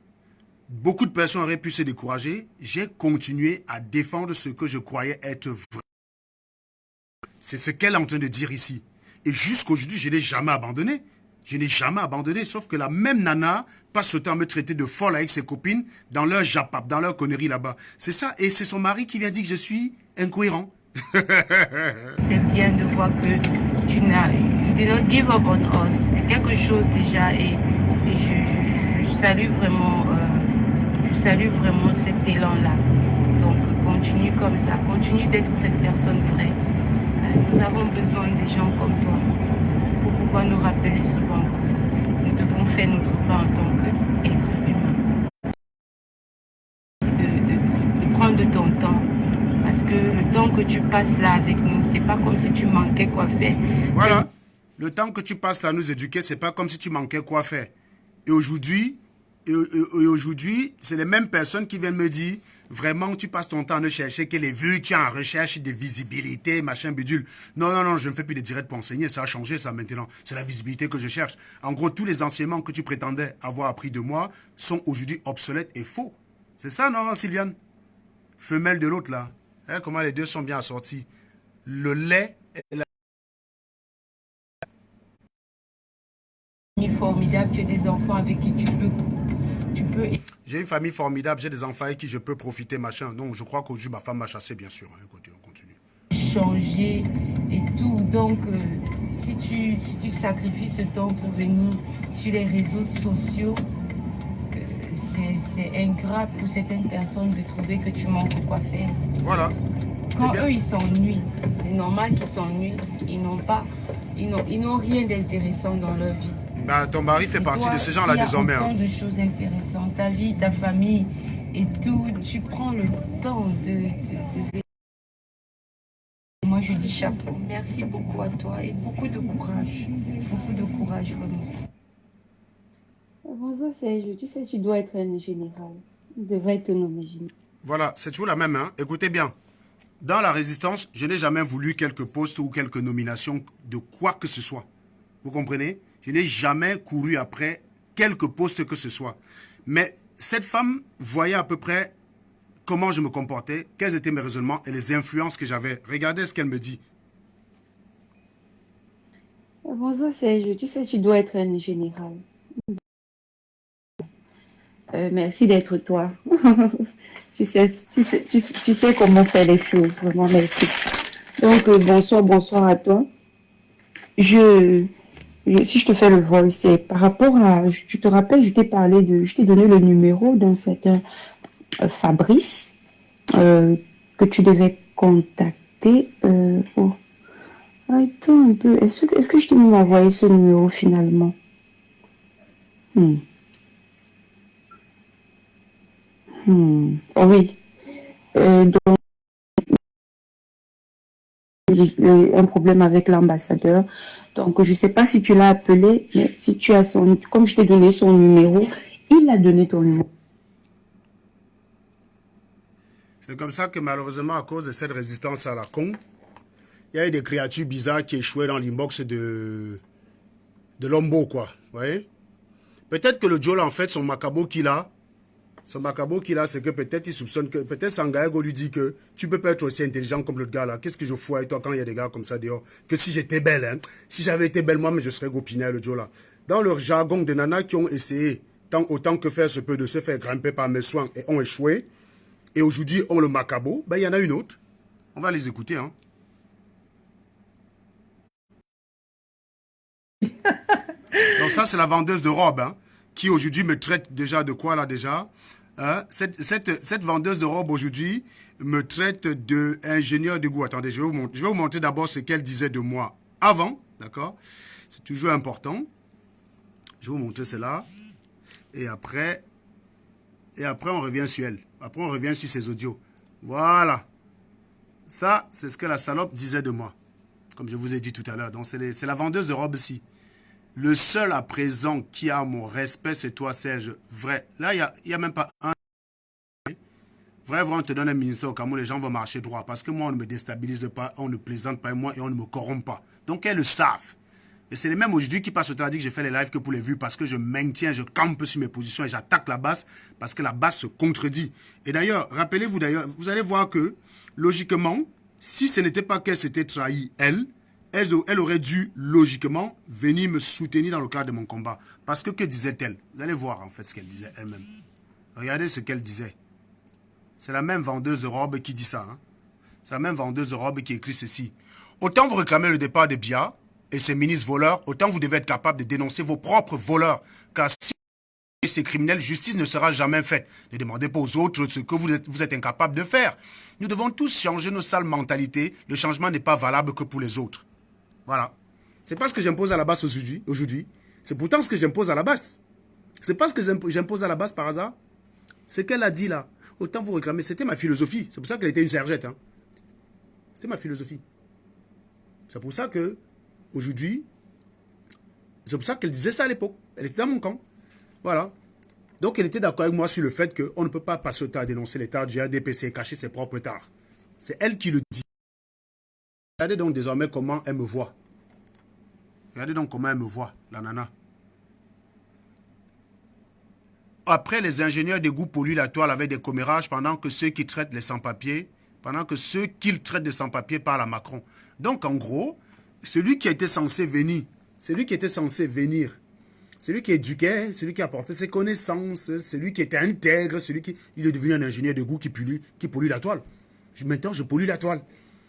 beaucoup de personnes auraient pu se décourager. J'ai continué à défendre ce que je croyais être vrai. C'est ce qu'elle est en train de dire ici. Et jusqu'aujourd'hui, je n'ai jamais abandonné. Je n'ai jamais abandonné, sauf que la même nana passe ce temps à me traiter de folle avec ses copines dans leur japap, dans leur connerie là-bas. C'est ça, et c'est son mari qui vient dire que je suis incohérent. C'est bien de voir que tu n'as... You did not give up on us. C'est quelque chose déjà et je salue vraiment cet élan-là. Donc continue comme ça, continue d'être cette personne vraie. Nous avons besoin des gens comme toi pour pouvoir nous rappeler souvent que nous devons faire notre part en tant qu'être humain. De prendre ton temps, parce que le temps que tu passes là avec nous, c'est pas comme si tu manquais quoi faire. Voilà, le temps que tu passes là à nous éduquer, c'est pas comme si tu manquais quoi faire. Et aujourd'hui, c'est les mêmes personnes qui viennent me dire, vraiment, tu passes ton temps à ne chercher que les vues, tu es en recherche de visibilité, machin, bidule. Non, non, non, je ne fais plus de directs pour enseigner, ça a changé ça maintenant. C'est la visibilité que je cherche. En gros, tous les enseignements que tu prétendais avoir appris de moi sont aujourd'hui obsolètes et faux. C'est ça, non, Sylviane? Femelle de l'autre, là. Hein, comment les deux sont bien assortis. Le lait et la... Formidable, tu as des enfants avec qui tu peux... J'ai une famille formidable, j'ai des enfants avec qui je peux profiter, machin. Donc, je crois qu'aujourd'hui, ma femme m'a chassé, bien sûr. Hein. On continue. Changer et tout. Donc, si tu sacrifies ce temps pour venir sur les réseaux sociaux, c'est ingrat pour certaines personnes de trouver que tu manques quoi faire. Voilà. Quand eux, ils s'ennuient, c'est normal qu'ils s'ennuient. Ils n'ont rien d'intéressant dans leur vie. Bah, ton mari fait partie de ces gens-là désormais. Il y a autant de choses intéressantes. Ta vie, ta famille et tout. Tu prends le temps de... Moi, je dis chapeau. Merci beaucoup à toi et beaucoup de courage. Beaucoup de courage, vraiment. Bonjour Serge, tu sais, tu dois être un général. Tu devrais te nommer général. Voilà, c'est toujours la même. Hein. Écoutez bien. Dans la résistance, je n'ai jamais voulu quelques postes ou quelques nominations de quoi que ce soit. Vous comprenez? Je n'ai jamais couru après quelque poste que ce soit. Mais cette femme voyait à peu près comment je me comportais, quels étaient mes raisonnements et les influences que j'avais. Regardez ce qu'elle me dit. Bonjour Serge, tu sais, tu dois être un général. Merci d'être toi. tu sais comment faire les choses. Vraiment, merci. Donc, bonsoir à toi. Si je te fais le voice, c'est par rapport à, tu te rappelles, je t'ai donné le numéro d'un certain Fabrice que tu devais contacter. Oh, attends un peu, est-ce que je t'ai même envoyé ce numéro finalement? Oh oui. Donc, un problème avec l'ambassadeur. Donc, je ne sais pas si tu l'as appelé, mais si tu as comme je t'ai donné son numéro, il a donné ton numéro. C'est comme ça que malheureusement, à cause de cette résistance à la con, il y a eu des créatures bizarres qui échouaient dans l'inbox de Lombo, quoi. Vous voyez? Peut-être que le Joe, là, en fait, son macabo qu'il a, c'est que peut-être il soupçonne que, peut-être Sangaego lui dit que tu peux pas être aussi intelligent comme l'autre gars là. Qu'est-ce que je fous avec toi quand il y a des gars comme ça dehors? Que si j'étais belle, hein. Si j'avais été belle, moi, mais je serais gopiné, le Joe là. Dans leur jargon de nanas qui ont essayé, autant que faire se peut, de se faire grimper par mes soins et ont échoué, et aujourd'hui ont le macabo, ben il y en a une autre. On va les écouter, hein. Donc ça, c'est la vendeuse de robes, hein, qui aujourd'hui me traite déjà de quoi là déjà? Cette vendeuse de robes aujourd'hui me traite d'ingénieur de goût. Attendez, je vais vous montrer d'abord ce qu'elle disait de moi avant, d'accord? C'est toujours important. Je vais vous montrer cela. Et après, on revient sur elle. Après, on revient sur ses audios. Voilà. Ça, c'est ce que la salope disait de moi. Comme je vous ai dit tout à l'heure. Donc, c'est la vendeuse de robes ici. Le seul à présent qui a mon respect, c'est toi, Serge. Vrai. Là, il n'y a même pas un. Vrai, on te donne un ministère au Cameroun, les gens vont marcher droit. Parce que moi, on ne me déstabilise pas, on ne plaisante pas moi et on ne me corrompt pas. Donc, elles le savent. Et c'est les mêmes aujourd'hui qui passent au temps à dire que je fais les lives que pour les vues parce que je maintiens, je campe sur mes positions et j'attaque la base parce que la base se contredit. Et d'ailleurs, rappelez-vous d'ailleurs, vous allez voir que, logiquement, si ce n'était pas qu'elle s'était trahie, elle aurait dû, logiquement, venir me soutenir dans le cadre de mon combat. Parce que disait-elle? Vous allez voir, en fait, ce qu'elle disait elle-même. Regardez ce qu'elle disait. C'est la même vendeuse de robes qui dit ça. Hein? C'est la même vendeuse de robes qui écrit ceci. Autant vous réclamez le départ de Biya et ses ministres voleurs, autant vous devez être capable de dénoncer vos propres voleurs. Car si ces criminels, justice ne sera jamais faite. Ne demandez pas aux autres ce que vous êtes incapable de faire. Nous devons tous changer nos sales mentalités. Le changement n'est pas valable que pour les autres. Voilà. C'est pas ce que j'impose à la base aujourd'hui. C'est pourtant ce que j'impose à la base. C'est pas ce que j'impose à la base par hasard. Ce qu'elle a dit là, autant vous réclamer, c'était ma philosophie. C'est pour ça qu'elle était une sergette. Hein. C'était ma philosophie. C'est pour ça que, aujourd'hui, c'est pour ça qu'elle disait ça à l'époque. Elle était dans mon camp. Voilà. Donc elle était d'accord avec moi sur le fait qu'on ne peut pas passer au temps à dénoncer l'état du RDPC et cacher ses propres tares. C'est elle qui le dit. Regardez donc désormais comment elle me voit. Regardez donc comment elle me voit, la nana. Après, les ingénieurs d'égout polluent la toile avec des commérages pendant que ceux qui traitent les sans-papiers, traitent de sans-papiers parlent à Macron. Donc, en gros, celui qui était censé venir, celui qui éduquait, celui qui apportait ses connaissances, celui qui était intègre, il est devenu un ingénieur d'égout qui pollue la toile. Maintenant, je pollue la toile.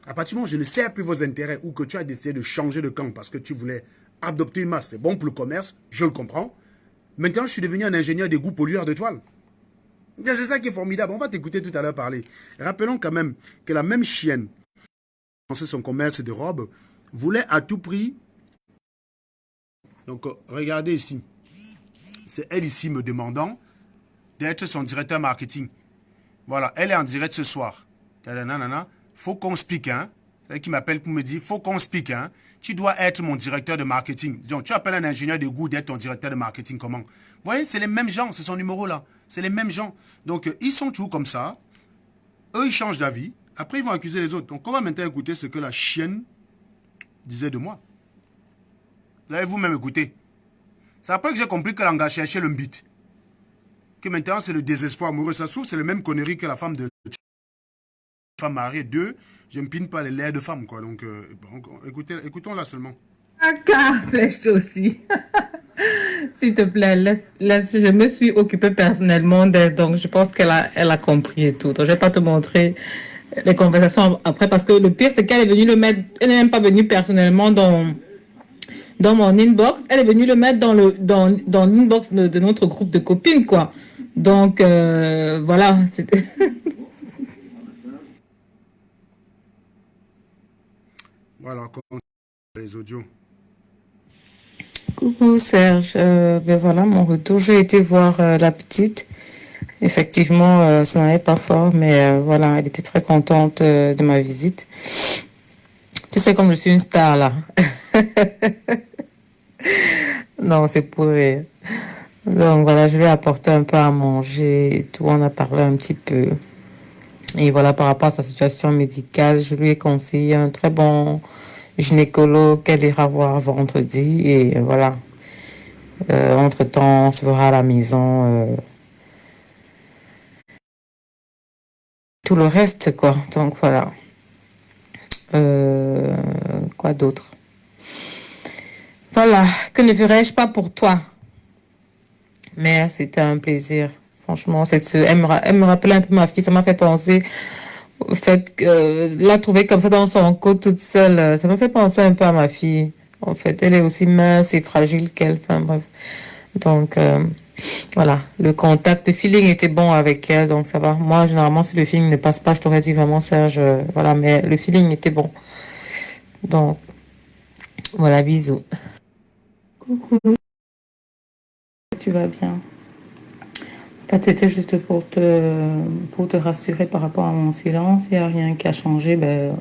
À partir du moment où je ne sers plus vos intérêts ou que tu as décidé de changer de camp parce que tu voulais adopter une masse, c'est bon pour le commerce, je le comprends. Maintenant, je suis devenu un ingénieur d'égout pollueur de toile. C'est ça qui est formidable. On va t'écouter tout à l'heure parler. Rappelons quand même que la même chienne, qui a lancé son commerce de robes, voulait à tout prix. Donc, regardez ici. C'est elle ici me demandant d'être son directeur marketing. Voilà, elle est en direct ce soir. Faut qu'on speak, hein. Elle qui m'appelle pour me dire, faut qu'on speak, hein. Tu dois être mon directeur de marketing. Donc, tu appelles un ingénieur de goût d'être ton directeur de marketing, comment? Vous voyez, c'est les mêmes gens, c'est son numéro là. C'est les mêmes gens. Donc, ils sont toujours comme ça. Eux, ils changent d'avis. Après, ils vont accuser les autres. Donc, on va maintenant écouter ce que la chienne disait de moi. Vous allez vous-même écouter. C'est après que j'ai compris que l'engagé cherchait le mbit. Que maintenant, c'est le désespoir amoureux. Ça se trouve, c'est le même connerie que la femme de... femme mariée. Deux, je ne pine pas les lairs de femme, quoi. Donc, écoutons-la seulement. Car c'est aussi. S'il te plaît, je me suis occupée personnellement d'elle, donc je pense qu'elle a compris et tout. Donc, je ne vais pas te montrer les conversations après, parce que le pire, c'est qu'elle est venue le mettre, elle n'est même pas venue personnellement dans mon inbox, elle est venue le mettre dans l'inbox de notre groupe de copines, quoi. Donc, voilà, c'était... Voilà, les audios. Coucou Serge, ben voilà mon retour. J'ai été voir la petite. Effectivement, ça n'allait pas fort, mais voilà, elle était très contente de ma visite. Tu sais, comme je suis une star là. Non, c'est pour rire. Donc voilà, je lui ai apporté un peu à manger et tout. On a parlé un petit peu. Et voilà, par rapport à sa situation médicale, je lui ai conseillé un très bon gynécologue qu'elle ira voir vendredi. Et voilà. Entre-temps, on se verra à la maison. Tout le reste, quoi. Donc voilà. Quoi d'autre? Voilà. Que ne ferais-je pas pour toi? Mais c'était un plaisir. Franchement, elle me rappelait un peu ma fille. Ça m'a fait penser au fait que la trouver comme ça dans son côte toute seule. Ça m'a fait penser un peu à ma fille. En fait, elle est aussi mince et fragile qu'elle. Enfin bref. Donc, voilà. Le contact, le feeling était bon avec elle. Donc, ça va. Moi, généralement, si le feeling ne passe pas, je t'aurais dit vraiment, Serge. Voilà. Mais le feeling était bon. Donc, voilà. Bisous. Coucou. Tu vas bien? En fait, c'était juste pour te rassurer par rapport à mon silence. Il n'y a rien qui a changé. Ben,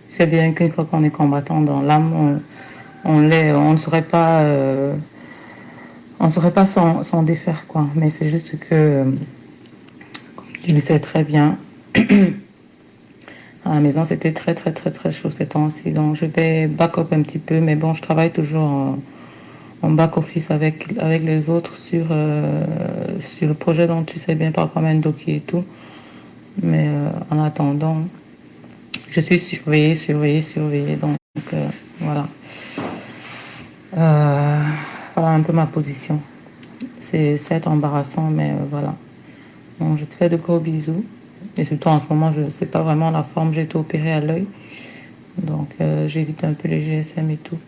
c'est bien qu'une fois qu'on est combattant dans l'âme, on ne saurait pas, s'en défaire, quoi. Mais c'est juste que, comme tu le sais très bien, à la maison, c'était très, très, très, très chaud ces temps-ci. Donc, je vais back-up un petit peu. Mais bon, je travaille toujours en back-office avec les autres sur le projet dont tu sais bien par rapport à Mendoki et tout. Mais en attendant, je suis surveillée. Donc, voilà. Voilà un peu ma position. C'est embarrassant, mais voilà. Bon, je te fais de gros bisous. Et surtout en ce moment, je ne sais pas vraiment la forme. J'ai été opérée à l'œil. Donc, j'évite un peu les GSM et tout.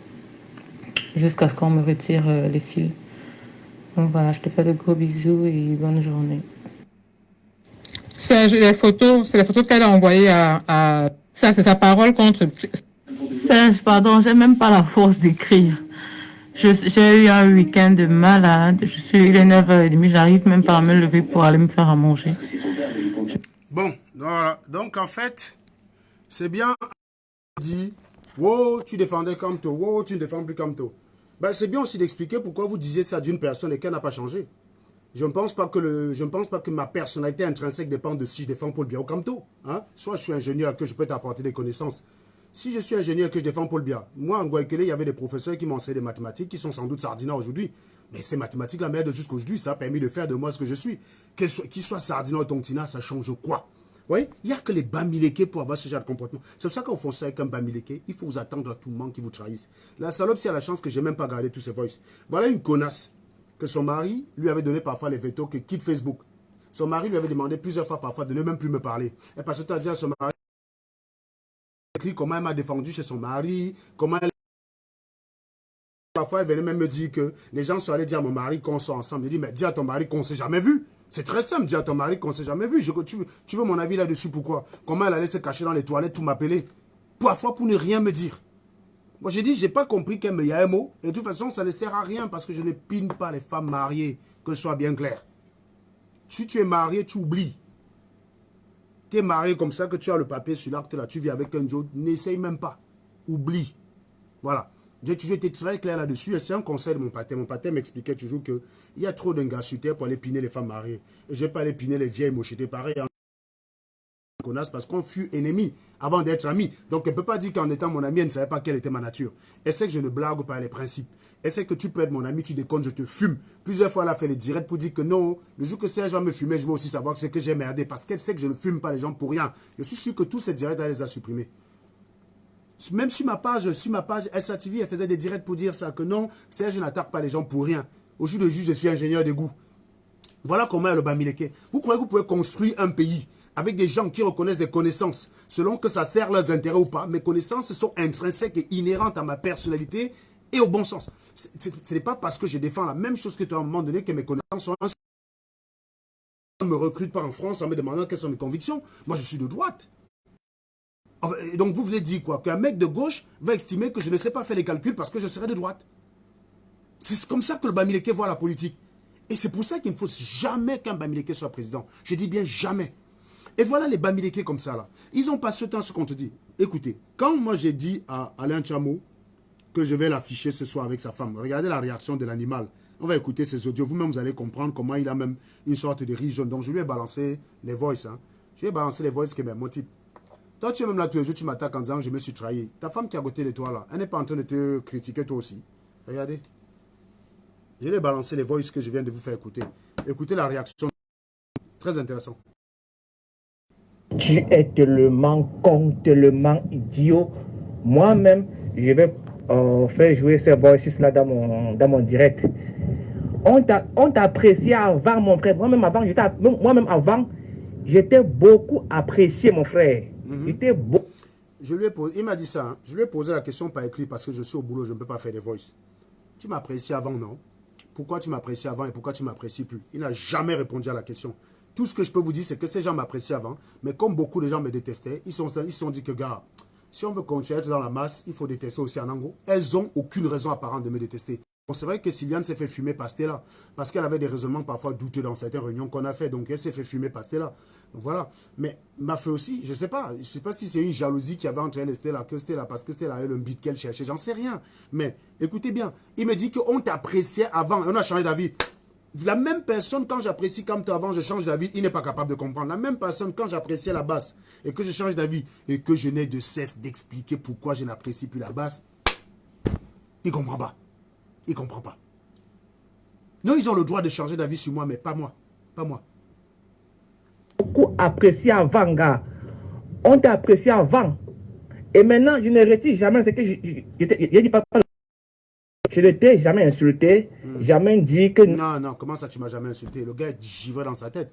Jusqu'à ce qu'on me retire les fils. Donc voilà, je te fais de gros bisous et bonne journée. C'est les photos qu'elle a envoyées à... Ça, c'est sa parole contre... Serge, pardon, j'ai même pas la force d'écrire. J'ai eu un week-end de malade. Il est 9h30, j'arrive même pas à me lever pour aller me faire à manger. Bon, voilà. Donc en fait, c'est bien dit, wow, tu défendais comme toi, wow, tu ne défends plus comme toi. Ben, c'est bien aussi d'expliquer pourquoi vous disiez ça d'une personne et qu'elle n'a pas changé. Je ne pense pas que ma personnalité intrinsèque dépend de si je défends Paul Biya ou Kamto. Hein? Soit je suis ingénieur que je peux t'apporter des connaissances. Si je suis ingénieur que je défends Paul Biya, moi en Guayaquil, il y avait des professeurs qui m'ont enseigné des mathématiques qui sont sans doute sardinats aujourd'hui. Mais ces mathématiques, la merde jusqu'aujourd'hui, ça a permis de faire de moi ce que je suis. Qu'il soit sardinat ou tontina, ça change quoi? Oui, il n'y a que les bamileke pour avoir ce genre de comportement. C'est pour ça qu'on fait ça avec un bamileke. Il faut vous attendre à tout le monde qui vous trahisse. La salope, c'est à la chance que je n'ai même pas gardé tous ses voices. Voilà une connasse que son mari lui avait donné parfois les veto que quitte Facebook. Son mari lui avait demandé plusieurs fois parfois de ne même plus me parler. Et parce que tu as dit à son mari comment elle m'a défendu chez son mari, comment elle... Parfois, elle venait même me dire que les gens sont allés dire à mon mari qu'on soit ensemble. Je dis, mais dis à ton mari qu'on ne s'est jamais vu. C'est très simple, dis à ton mari qu'on ne s'est jamais vu. Tu veux mon avis là-dessus, pourquoi? Comment elle allait se cacher dans les toilettes pour m'appeler? Parfois pour ne rien me dire. Moi j'ai dit, j'ai pas compris qu'elle me y a un mot. Et de toute façon, ça ne sert à rien parce que je ne pine pas les femmes mariées, que ce soit bien clair. Si tu es marié, tu oublies. Tu es marié comme ça, que tu as le papier sur l'acte là, tu vis avec un Joe, n'essaye même pas. Oublie. Voilà. J'ai toujours été très clair là-dessus et c'est un conseil de mon pâté. Mon pâté m'expliquait toujours qu'il y a trop d'un gars sur terre pour aller piner les femmes mariées. Et je ne vais pas aller piner les vieilles mochettées pareil. Parce qu'on fut ennemis avant d'être amis. Donc elle ne peut pas dire qu'en étant mon ami, elle ne savait pas quelle était ma nature. Elle sait que je ne blague pas les principes. Elle sait que tu peux être mon ami, tu déconnes, je te fume. Plusieurs fois, elle a fait les directs pour dire que non, le jour que Serge va me fumer, je vais aussi savoir que c'est que j'ai merdé. Parce qu'elle sait que je ne fume pas les gens pour rien. Je suis sûr que tous ces directs, elle les a supprimés. Même sur ma page SATV, elle faisait des directs pour dire ça, que non, Serge n'attaque pas les gens pour rien. Au jour de juge, je suis ingénieur de goût. Voilà comment est le Bamileke. Vous croyez que vous pouvez construire un pays avec des gens qui reconnaissent des connaissances, selon que ça sert leurs intérêts ou pas. Mes connaissances sont intrinsèques et inhérentes à ma personnalité et au bon sens. Ce n'est pas parce que je défends la même chose que toi à un moment donné que mes connaissances sont... On ne me recrute pas en France en me demandant quelles sont mes convictions. Moi, je suis de droite. Et donc, vous voulez dire quoi? Qu'un mec de gauche va estimer que je ne sais pas faire les calculs parce que je serai de droite. C'est comme ça que le Bamileke voit la politique. Et c'est pour ça qu'il ne faut jamais qu'un Bamileke soit président. Je dis bien jamais. Et voilà les Bamileke comme ça là. Ils n'ont pas ce temps ce qu'on te dit. Écoutez, quand moi j'ai dit à Alain Tchamo que je vais l'afficher ce soir avec sa femme, regardez la réaction de l'animal. On va écouter ces audios. Vous-même, vous allez comprendre comment il a même une sorte de riz jaune. Donc, je lui ai balancé les voices. Hein. Je lui ai balancé les voices qui est mon type. Toi, tu es même là tous les jours, tu m'attaques en disant je me suis trahi. Ta femme qui est à côté de toi là, elle n'est pas en train de te critiquer toi aussi. Regardez. Je lui ai balancé les voices que je viens de vous faire écouter. Écoutez la réaction. Très intéressant. Tu es tellement con, tellement idiot. Moi-même, je vais faire jouer ces voices là dans mon direct. On t'appréciait avant, mon frère. Moi-même avant, j'étais beaucoup apprécié, mon frère. Il m'a dit ça. Hein. Je lui ai posé la question par écrit parce que je suis au boulot, je ne peux pas faire des voices. Tu m'apprécies avant, non? Pourquoi tu m'apprécies avant et pourquoi tu ne m'apprécies plus? Il n'a jamais répondu à la question. Tout ce que je peux vous dire, c'est que ces gens m'appréciaient avant, mais comme beaucoup de gens me détestaient, ils se sont dit que, gars, si on veut continuer à être dans la masse, il faut détester aussi Anango. Elles n'ont aucune raison apparente de me détester. Bon, c'est vrai que Sylviane s'est fait fumer par Stella, parce qu'elle avait des raisonnements parfois douteux dans certaines réunions qu'on a fait, donc elle s'est fait fumer par Stella. Donc voilà. Mais m'a fait aussi, je ne sais pas si c'est une jalousie qui avait entre elle et Stella, parce que Stella avait le beat qu'elle cherchait, j'en sais rien. Mais écoutez bien, il me dit qu'on t'appréciait avant, on a changé d'avis. La même personne, quand j'apprécie comme toi avant, je change d'avis, il n'est pas capable de comprendre. La même personne, quand j'appréciais la basse et que je change d'avis et que je n'ai de cesse d'expliquer pourquoi je n'apprécie plus la basse, il ne comprend pas. Il ne comprend pas. Non, ils ont le droit de changer d'avis sur moi, mais pas moi. Pas moi. Beaucoup apprécié avant, gars. On t'a apprécié avant. Et maintenant, je ne retire jamais ce que je dis pas. Je ne t'ai jamais insulté, jamais dit que... Non, comment ça tu m'as jamais insulté? Le gars est givré dans sa tête.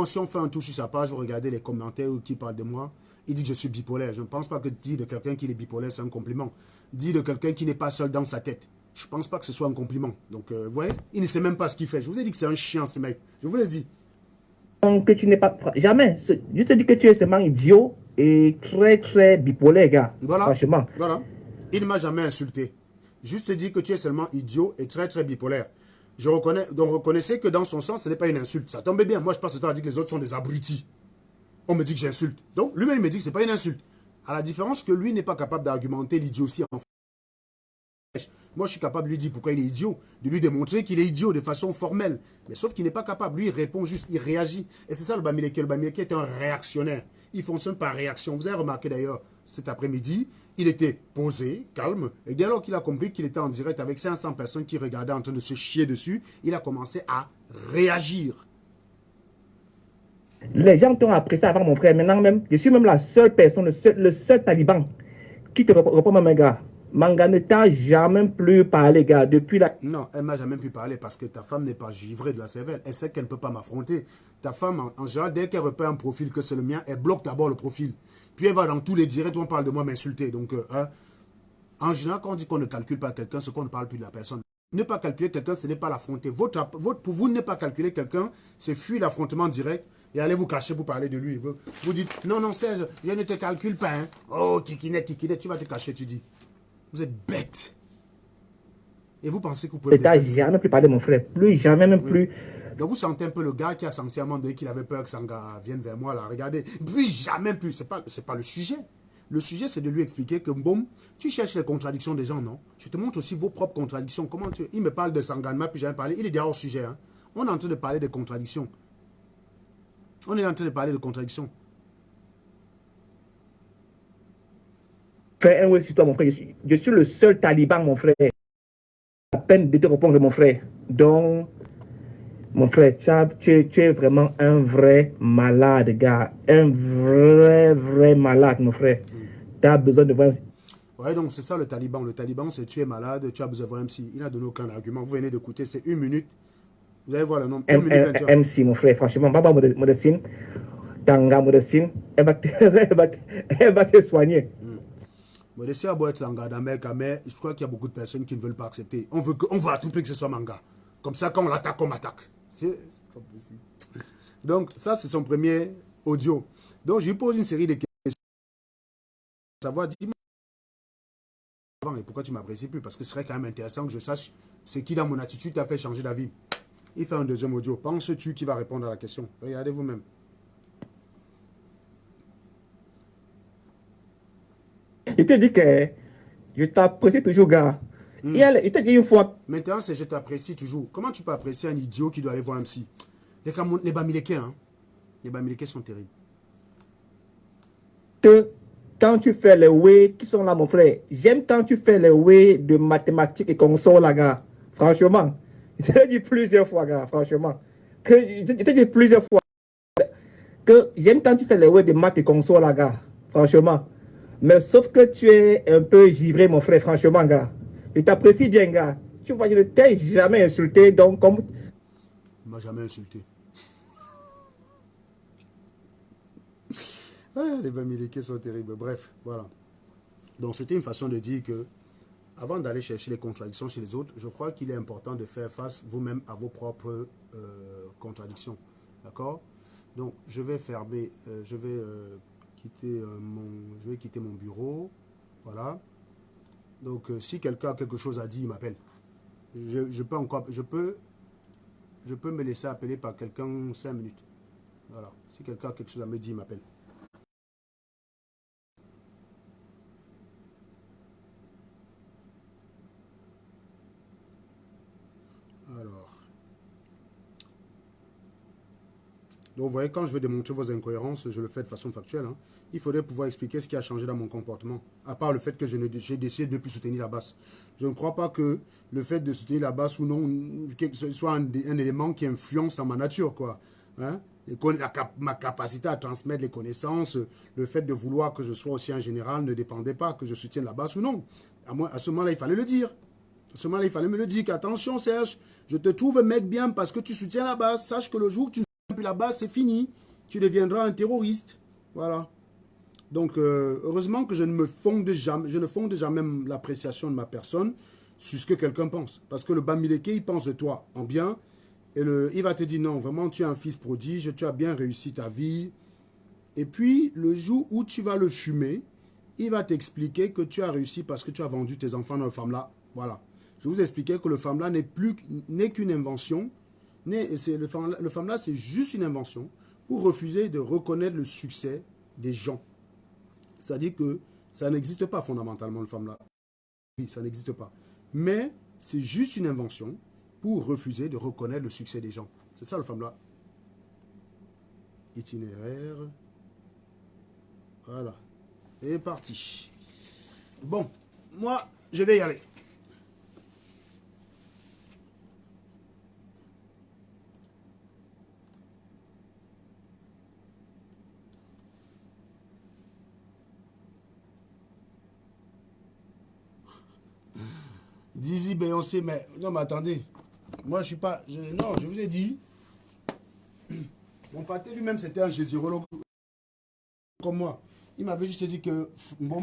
Si on fait un tour sur sa page, vous regardez les commentaires qui parlent de moi, il dit que je suis bipolaire. Je ne pense pas que dire de quelqu'un qui est bipolaire, c'est un compliment. Dire de quelqu'un qui n'est pas seul dans sa tête, je ne pense pas que ce soit un compliment. Donc, vous voyez, il ne sait même pas ce qu'il fait. Je vous ai dit que c'est un chien, ce mec. Je vous l'ai dit. Donc, que tu n'es pas... Jamais. Je te dis que tu es seulement idiot et très, très bipolaire, gars. Voilà. Franchement. Voilà. Il ne m'a jamais insulté. Juste te dire que tu es seulement idiot et très, très bipolaire. Je reconnais, donc reconnaissez que dans son sens, ce n'est pas une insulte. Ça tombe bien. Moi, je passe le temps à dire que les autres sont des abrutis. On me dit que j'insulte. Donc, lui-même, il me dit que ce n'est pas une insulte. À la différence que lui n'est pas capable d'argumenter l'idiotie en fait. Moi, je suis capable de lui dire pourquoi il est idiot, de lui démontrer qu'il est idiot de façon formelle. Mais sauf qu'il n'est pas capable. Lui, il répond juste, il réagit. Et c'est ça le Bamileke. Le Bamileke est un réactionnaire. Il fonctionne par réaction. Vous avez remarqué d'ailleurs, cet après-midi, il était posé, calme. Et dès lors qu'il a compris qu'il était en direct avec 500 personnes qui regardaient en train de se chier dessus, il a commencé à réagir. Les gens t'ont apprécié avant, mon frère. Maintenant même, je suis même la seule personne, le seul taliban qui te répond, mon gars. Manga ne t'a jamais plus parlé, gars, depuis la... Non, elle ne m'a jamais pu parler parce que ta femme n'est pas givrée de la cervelle. Elle sait qu'elle ne peut pas m'affronter. Ta femme, en général, dès qu'elle repère un profil que c'est le mien, elle bloque d'abord le profil. Puis elle va dans tous les directs où on parle de moi m'insulter. Donc, en général, quand on dit qu'on ne calcule pas quelqu'un, c'est qu'on ne parle plus de la personne. Ne pas calculer quelqu'un, ce n'est pas l'affronter. Pour vous, ne pas calculer quelqu'un, c'est fuir l'affrontement direct et aller vous cacher pour parler de lui. Vous dites, non, Serge, je ne te calcule pas. Hein. Oh, Kikinet, tu vas te cacher, tu dis. Vous êtes bête. Et vous pensez que vous pouvez... J'ai jamais plus parlé, mon frère. Plus, jamais, même plus. Donc vous sentez un peu le gars qui a senti à un moment donné qu'il avait peur que Sanga vienne vers moi, là. Regardez. Plus, jamais plus. C'est pas le sujet. Le sujet, c'est de lui expliquer que, bon, tu cherches les contradictions des gens, non? Je te montre aussi vos propres contradictions. Il me parle de Sanga, ne m'a plus jamais parlé. Il est déjà hors sujet. Hein. On est en train de parler de contradictions. Fais un oui sur toi, mon frère. Je suis le seul taliban, mon frère. À peine de te répondre, mon frère. Donc, mon frère, tu es vraiment un vrai malade, gars. Un vrai malade, mon frère. Tu as besoin de voir... Ouais, donc c'est ça le taliban. Le taliban, c'est tu es malade, tu as besoin de voir MC. Il n'a donné aucun argument. Vous venez d'écouter, c'est 1 minute. Vous allez voir le nombre. MC, mon frère, franchement, pas Modestine. Tanga Modestine, elle va elle va te soigner. Modestie a beau être Langa mais je crois qu'il y a beaucoup de personnes qui ne veulent pas accepter. On veut à tout prix que ce soit Manga. Comme ça, quand on l'attaque, on m'attaque. C'est pas possible. Donc, ça, c'est son premier audio. Donc, je lui pose une série de questions. Savoir, dis-moi avant, et pourquoi tu m'apprécies plus? Parce que ce serait quand même intéressant que je sache ce qui, dans mon attitude, t'a fait changer d'avis. Il fait un deuxième audio. Penses-tu qu'il va répondre à la question? Regardez vous-même. Il te dit que je t'apprécie toujours, gars. Il t'a dit une fois. Maintenant, c'est je t'apprécie toujours. Comment tu peux apprécier un idiot qui doit aller voir un psy? Les Bamileke, hein? Les Bamileke sont terribles. Que quand tu fais les way qui sont là, mon frère, j'aime quand tu fais les way de mathématiques et consorts, là, gars. Franchement. Je te dit plusieurs fois, gars, franchement. Je te dit plusieurs fois que j'aime quand tu fais les way de maths et consorts, là, gars. Franchement. Mais sauf que tu es un peu givré, mon frère, franchement, gars. Je t'apprécie bien, gars. Tu vois, je ne t'ai jamais insulté, donc comme... Il m'a jamais insulté. Ah, les Bamileke sont terribles. Bref, voilà. Donc, c'était une façon de dire que, avant d'aller chercher les contradictions chez les autres, je crois qu'il est important de faire face vous-même à vos propres contradictions. D'accord? Donc, je vais fermer, je vais quitter mon bureau. Voilà. Donc, si quelqu'un a quelque chose à dire, il m'appelle. Je peux me laisser appeler par quelqu'un 5 minutes. Voilà. Si quelqu'un a quelque chose à me dire, il m'appelle. Alors. Donc, vous voyez, quand je veux démontrer vos incohérences, je le fais de façon factuelle. Hein. Il faudrait pouvoir expliquer ce qui a changé dans mon comportement. À part le fait que j'ai décidé de ne plus soutenir la basse. Je ne crois pas que le fait de soutenir la basse ou non, que ce soit un élément qui influence dans ma nature, quoi. Hein? Ma capacité à transmettre les connaissances, le fait de vouloir que je sois aussi un général ne dépendait pas que je soutienne la basse ou non. À ce moment-là, il fallait le dire. À ce moment-là, il fallait me le dire qu'attention, Serge, je te trouve mec bien parce que tu soutiens la basse. Sache que le jour où tu ne soutiens plus la basse, c'est fini. Tu deviendras un terroriste. Voilà. Donc, heureusement que je ne fonde jamais l'appréciation de ma personne sur ce que quelqu'un pense. Parce que le Bamileke, il pense de toi en bien. Et il va te dire, non, vraiment, tu es un fils prodige, tu as bien réussi ta vie. Et puis, le jour où tu vas le fumer, il va t'expliquer que tu as réussi parce que tu as vendu tes enfants dans le Famla. Voilà. Je vous expliquais que le Famla n'est qu'une invention. Le Famla, c'est juste une invention pour refuser de reconnaître le succès des gens. C'est-à-dire que ça n'existe pas fondamentalement, le Famla. Oui, ça n'existe pas. Mais c'est juste une invention pour refuser de reconnaître le succès des gens. C'est ça le Famla. Itinéraire. Voilà. Et parti. Bon, moi, je vais y aller. Dizzy Beyoncé, mais non, mais attendez. Moi, je suis pas. Non, je vous ai dit. Mon pâté lui-même, c'était un gésirologue comme moi. Il m'avait juste dit que, bon,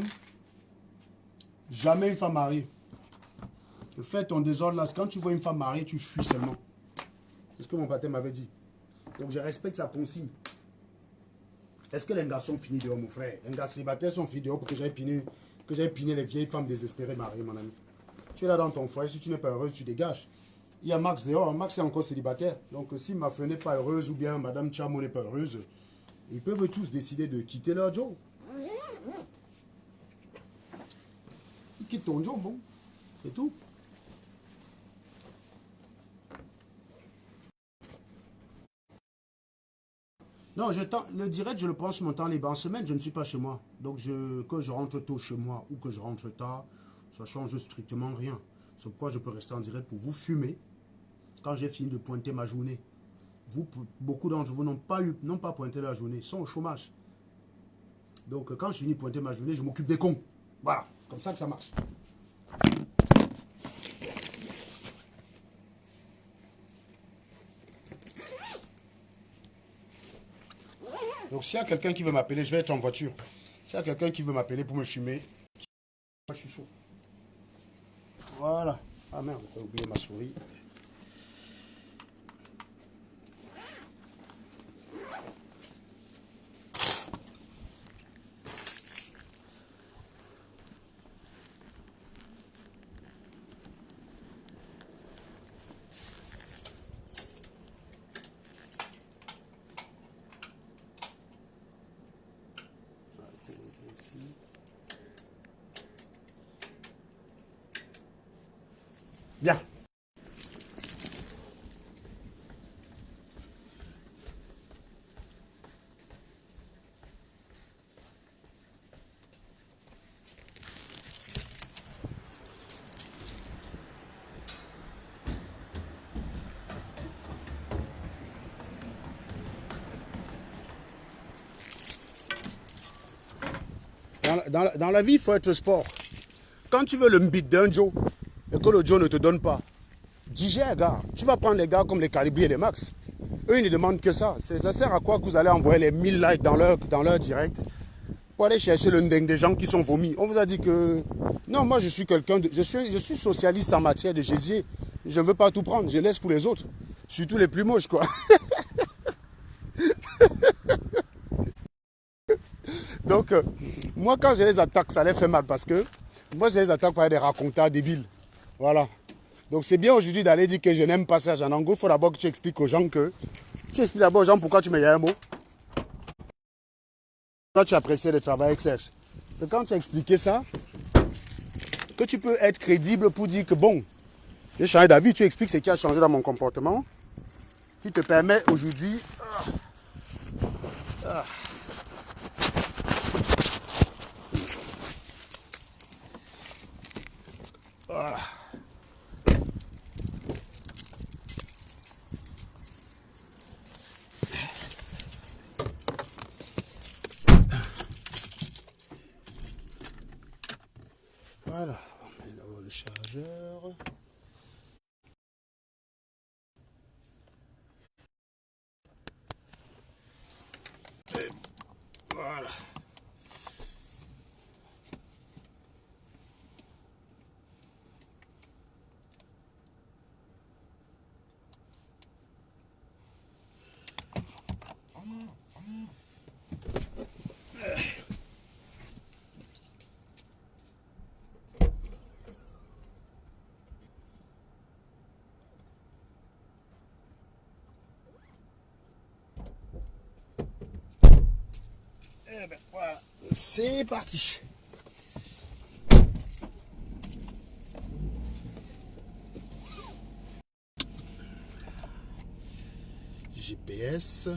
jamais une femme mariée. Fais ton désordre là. Quand tu vois une femme mariée, tu fuis seulement. C'est ce que mon pâté m'avait dit. Donc, je respecte sa consigne. Est-ce que les gars sont finis dehors, mon frère? Les gars célibataires sont finis dehors pour que j'aille piner les vieilles femmes désespérées mariées, mon ami. Tu es là dans ton foyer, si tu n'es pas heureuse, tu dégages. Il y a Max dehors, Max est encore célibataire. Donc si ma femme n'est pas heureuse ou bien Madame Chamo n'est pas heureuse, ils peuvent tous décider de quitter leur job. Ils quittent ton job, bon. C'est tout. Non, le direct, je le prends sur mon temps libre. En semaine, je ne suis pas chez moi. Donc que je rentre tôt chez moi ou que je rentre tard, ça change strictement rien. C'est pourquoi je peux rester en direct pour vous fumer quand j'ai fini de pointer ma journée. Beaucoup d'entre vous n'ont pas pointé la journée, ils sont au chômage. Donc quand je finis de pointer ma journée, je m'occupe des cons. Voilà, c'est comme ça que ça marche. Donc Donc s'il y a quelqu'un qui veut m'appeler, je vais être en voiture. S'il y a quelqu'un qui veut m'appeler pour me fumer, moi je suis chaud. Voilà. Ah merde, j'ai oublié ma souris. Bien. Dans la vie, il faut être sport. Quand tu veux le mbit d'un Joe et que le Joe ne te donne pas, digère, gars. Tu vas prendre les gars comme les Calibri et les Max. Eux, ils ne demandent que ça. Ça sert à quoi que vous allez envoyer les 1000 likes dans leur direct pour aller chercher le ndeng des gens qui sont vomis. On vous a dit que... Non, moi, je suis quelqu'un de... Je suis socialiste en matière de gésier. Je ne veux pas tout prendre. Je laisse pour les autres. Surtout les plus moches, quoi. Donc, moi, quand je les attaque, ça les fait mal parce que moi, je les attaque par des racontars débiles. Voilà. Donc, c'est bien aujourd'hui d'aller dire que je n'aime pas ça. En gros, il faut d'abord que tu expliques aux gens que... Tu expliques d'abord aux gens pourquoi tu me dis un mot. Toi, tu apprécies le travail avec Serge. C'est quand tu as expliqué ça que tu peux être crédible pour dire que bon, j'ai changé d'avis. Tu expliques ce qui a changé dans mon comportement qui te permet aujourd'hui... Voilà. Voilà, on met d'abord le chargeur. Et voilà. Eh ben, voilà, c'est parti. GPS.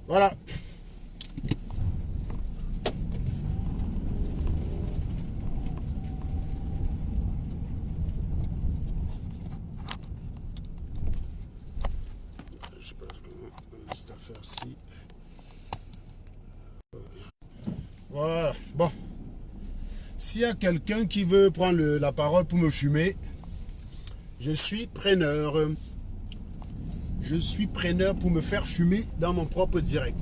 Voilà. Je sais pas comment cette affaire-ci. Voilà. Bon. S'il y a quelqu'un qui veut prendre la parole pour me fumer, je suis preneur. Je suis preneur pour me faire fumer dans mon propre direct.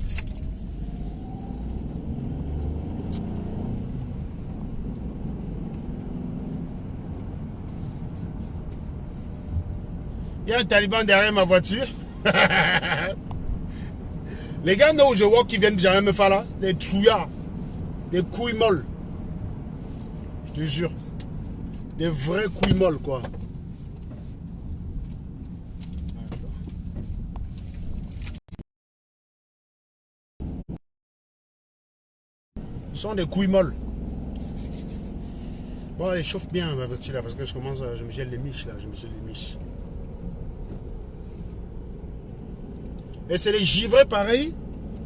Il y a un taliban derrière ma voiture. Les gars où je vois qui viennent jamais me faire là, les trouillards, des couilles molles. Je te jure. Des vraies couilles molles, quoi. Ce sont des couilles molles. Bon, elle chauffe bien ma voiture là parce que je me gèle les miches là, je me gèle les miches. Et c'est les givrés pareil.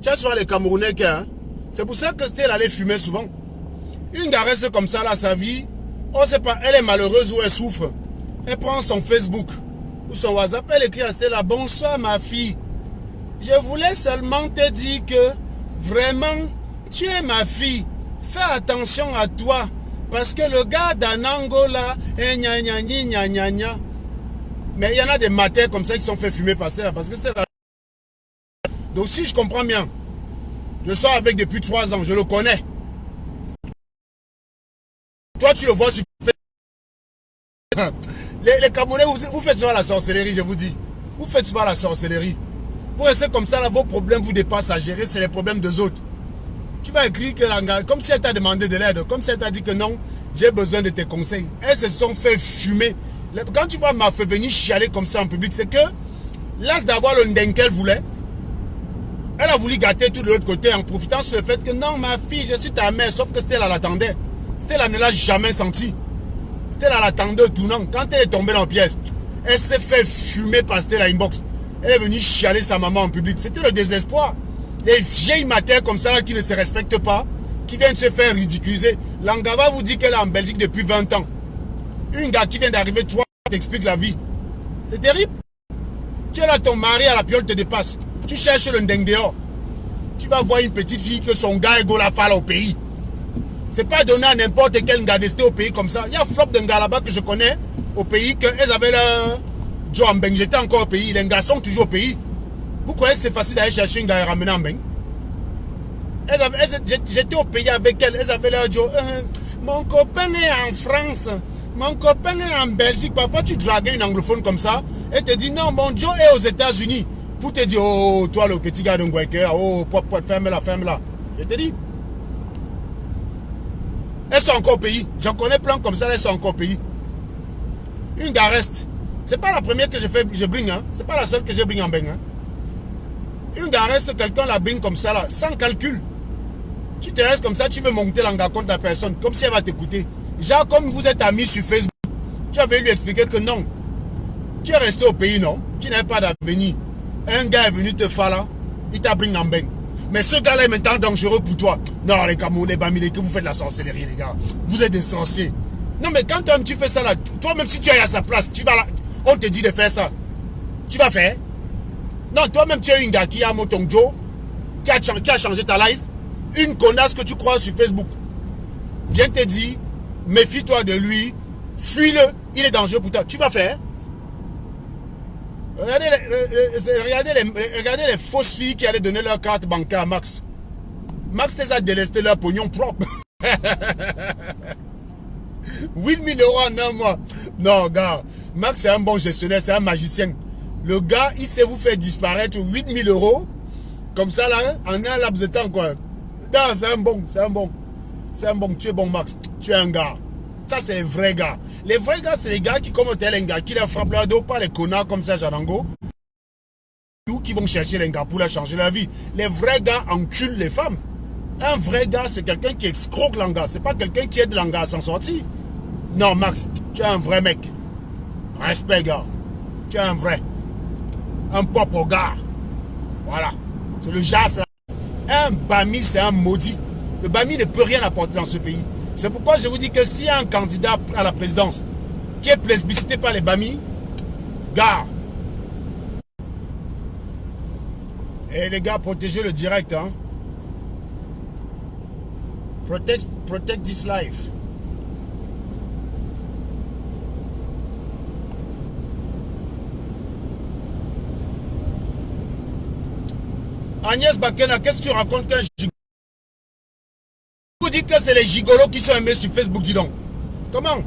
Tu as souvent les Camerounais qui hein. C'est pour ça que Stella allait fumer souvent. Une garesse comme ça là, sa vie, on sait pas, elle est malheureuse ou elle souffre. Elle prend son Facebook ou son WhatsApp, elle écrit à Stella, bonsoir ma fille. Je voulais seulement te dire que vraiment, tu es ma fille. Fais attention à toi. Parce que le gars d'Anangola est gna gna gna gna gna. Mais il y en a des matins comme ça qui sont fait fumer par Stella. Parce que Stella, Donc si je comprends bien, je sors avec depuis 3 ans, je le connais. Toi, tu le vois sur Facebook. Les Camerounais, vous faites souvent la sorcellerie, je vous dis. Vous faites souvent la sorcellerie. Vous restez comme ça, là, vos problèmes vous dépassent à gérer, c'est les problèmes des autres. Tu vas écrire que la, comme si elle t'a demandé de l'aide, comme si elle t'a dit que non, j'ai besoin de tes conseils. Elles se sont fait fumer. Quand tu vois ma fille venir chialer comme ça en public, c'est que, l'as d'avoir le ndeng qu'elle voulait, elle a voulu gâter tout de l'autre côté en profitant sur le fait que non, ma fille, je suis ta mère, sauf que Stella l'attendait. Stella ne l'a jamais senti. Stella l'attendait au tournant. Quand elle est tombée dans le piège, elle s'est fait fumer par Stella Inbox. Elle est venue chialer sa maman en public. C'était le désespoir. Les vieilles matères comme ça là, qui ne se respectent pas, qui viennent se faire ridiculiser. Langava vous dit qu'elle est en Belgique depuis 20 ans. Une gars qui vient d'arriver, toi, t'explique la vie. C'est terrible. Tu es là, ton mari à la piole te dépasse. Tu cherches le ndeng dehors. Tu vas voir une petite fille que son gars est golafala au pays. C'est pas donné à n'importe quel gars d'ester au pays comme ça. Il y a flop d'un gars là-bas que je connais au pays qu'elles avaient leur Joe en Beng. J'étais encore au pays. Les gars sont toujours au pays. Vous croyez que c'est facile d'aller chercher une gars et ramener en Beng? J'étais au pays avec elles. Elles avaient leur Joe. Mon copain est en France. Mon copain est en Belgique. Parfois, tu dragues une anglophone comme ça et te dis non, mon Joe est aux États-Unis. Pour te dire, oh, toi, le petit gars de Ngweke, oh, ferme-la, ferme-la. Je te dis. Elles sont encore au pays. J'en connais plein comme ça, elles sont encore au pays. Une gars reste. C'est pas la première que je bring, hein. C'est pas la seule que je bring en Beng, hein. Une gars reste, quelqu'un la bring comme ça, là, sans calcul. Tu te restes comme ça, tu veux monter l'anga contre la personne, comme si elle va t'écouter. Genre, comme vous êtes amis sur Facebook, tu avais lui expliquer que non. Tu es resté au pays, non? Tu n'avais pas d'avenir. Un gars est venu te faire là, il t'a bring en Beng. Mais ce gars-là est maintenant dangereux pour toi. Non, les Camerounais, Bamilé, que vous faites la sorcellerie, les gars. Vous êtes des sorciers. Non, mais quand toi-même tu fais ça là, toi-même si tu es à sa place, tu vas là, on te dit de faire ça. Tu vas faire? Non, toi-même tu es une gars qui a Motongjo, qui a changé ta life. Une connasse que tu crois sur Facebook vient te dire, méfie-toi de lui, fuis-le, il est dangereux pour toi. Tu vas faire? Regardez les fausses filles qui allaient donner leur carte bancaire à Max. Max les a délesté leur pognon propre. 8 000 € en un mois. Non, gars. Max, c'est un bon gestionnaire, c'est un magicien. Le gars, il sait vous faire disparaître 8 000 € comme ça, là, en un laps de temps, quoi. Non, c'est un bon, c'est un bon. C'est un bon. Tu es bon, Max. Tu es un gars. Ça, c'est les vrais gars. Les vrais gars, c'est les gars qui, comme tel un gars, qui leur frappent leur dos, pas les connards comme ça, Jarango. Ou qui vont chercher les gars pour leur changer la vie. Les vrais gars enculent les femmes. Un vrai gars, c'est quelqu'un qui escroque l'anga. C'est pas quelqu'un qui aide l'anga à s'en sortir. Non, Max, tu es un vrai mec. Respect, gars. Tu es un vrai. Un propre gars. Voilà. C'est le jazz. Un Bami, c'est un maudit. Le Bami ne peut rien apporter dans ce pays. C'est pourquoi je vous dis que s'il y a un candidat à la présidence qui est plébiscité par les Bami, gars. Et les gars, protégez le direct, hein. Protect this life. Agnès Bakena, qu'est-ce que tu racontes qu'un gigolo? Vous dites que c'est les gigolos qui sont aimés sur Facebook, dis donc. Comment?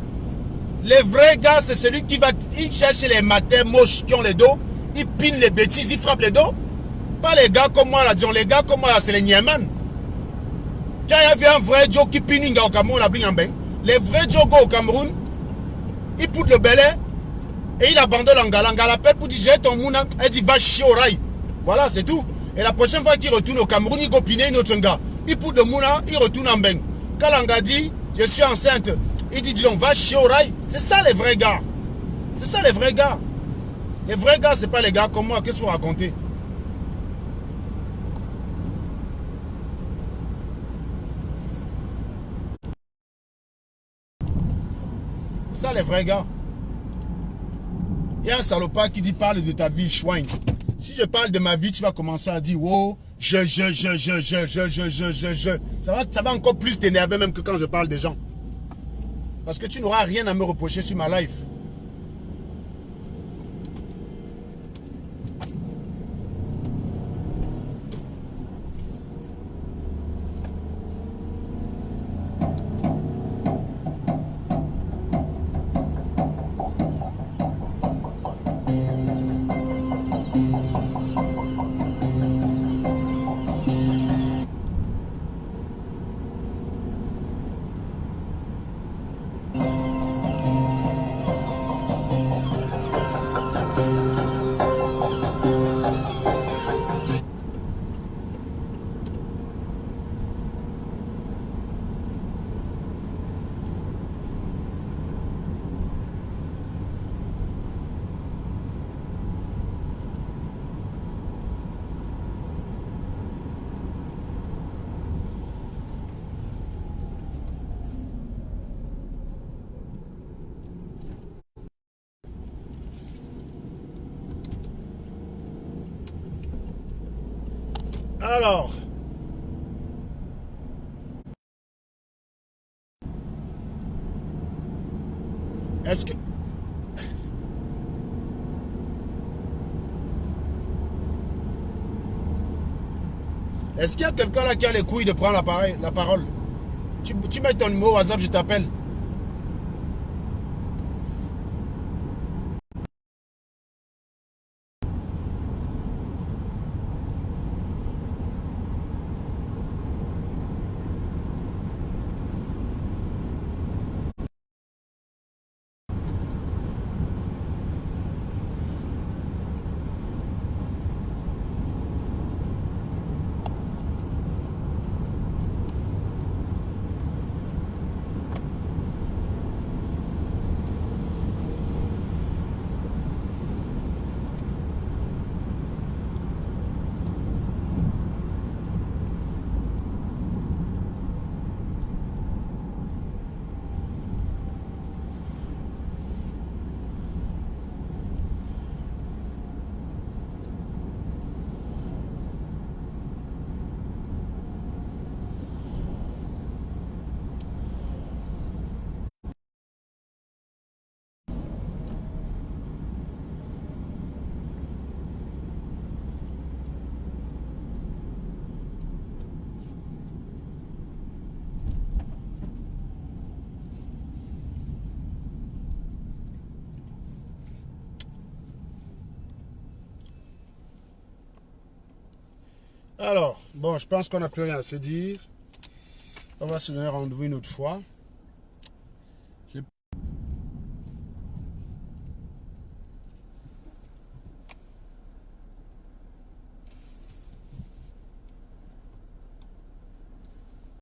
Les vrais gars, c'est celui qui va... Il cherche les matins moches qui ont les dos. Il pine les bêtises, il frappe les dos. Pas les gars comme moi, là, disons. Les gars comme moi, c'est les Niaman. Tu as vu un vrai Joe qui pine un gars au Cameroun, la bring en bain. Les vrais Joe go au Cameroun, il poutre le belé et il abandonne l'anga. L'anga l'appelle pour dire j'ai ton mouna. Elle dit va chier au rail. Voilà, c'est tout. Et la prochaine fois qu'il retourne au Cameroun, il go piner une autre gars. Il poutre le mouna, il retourne en bain. Quand l'anga dit je suis enceinte, il dit donc va chier au rail. C'est ça les vrais gars. C'est ça les vrais gars. Les vrais gars, c'est pas les gars comme moi. Qu'est-ce que vous racontez? C'est ça les vrais gars. Il y a un salopard qui dit parle de ta vie, chouine. Si je parle de ma vie, tu vas commencer à dire oh, ça va encore plus t'énerver même que quand je parle des gens. Parce que tu n'auras rien à me reprocher sur ma life. Alors, est-ce que... Est-ce qu'il y a quelqu'un là qui a les couilles de prendre la parole? Tu mets ton numéro WhatsApp, je t'appelle. Alors, bon, je pense qu'on n'a plus rien à se dire. On va se donner rendez-vous une autre fois.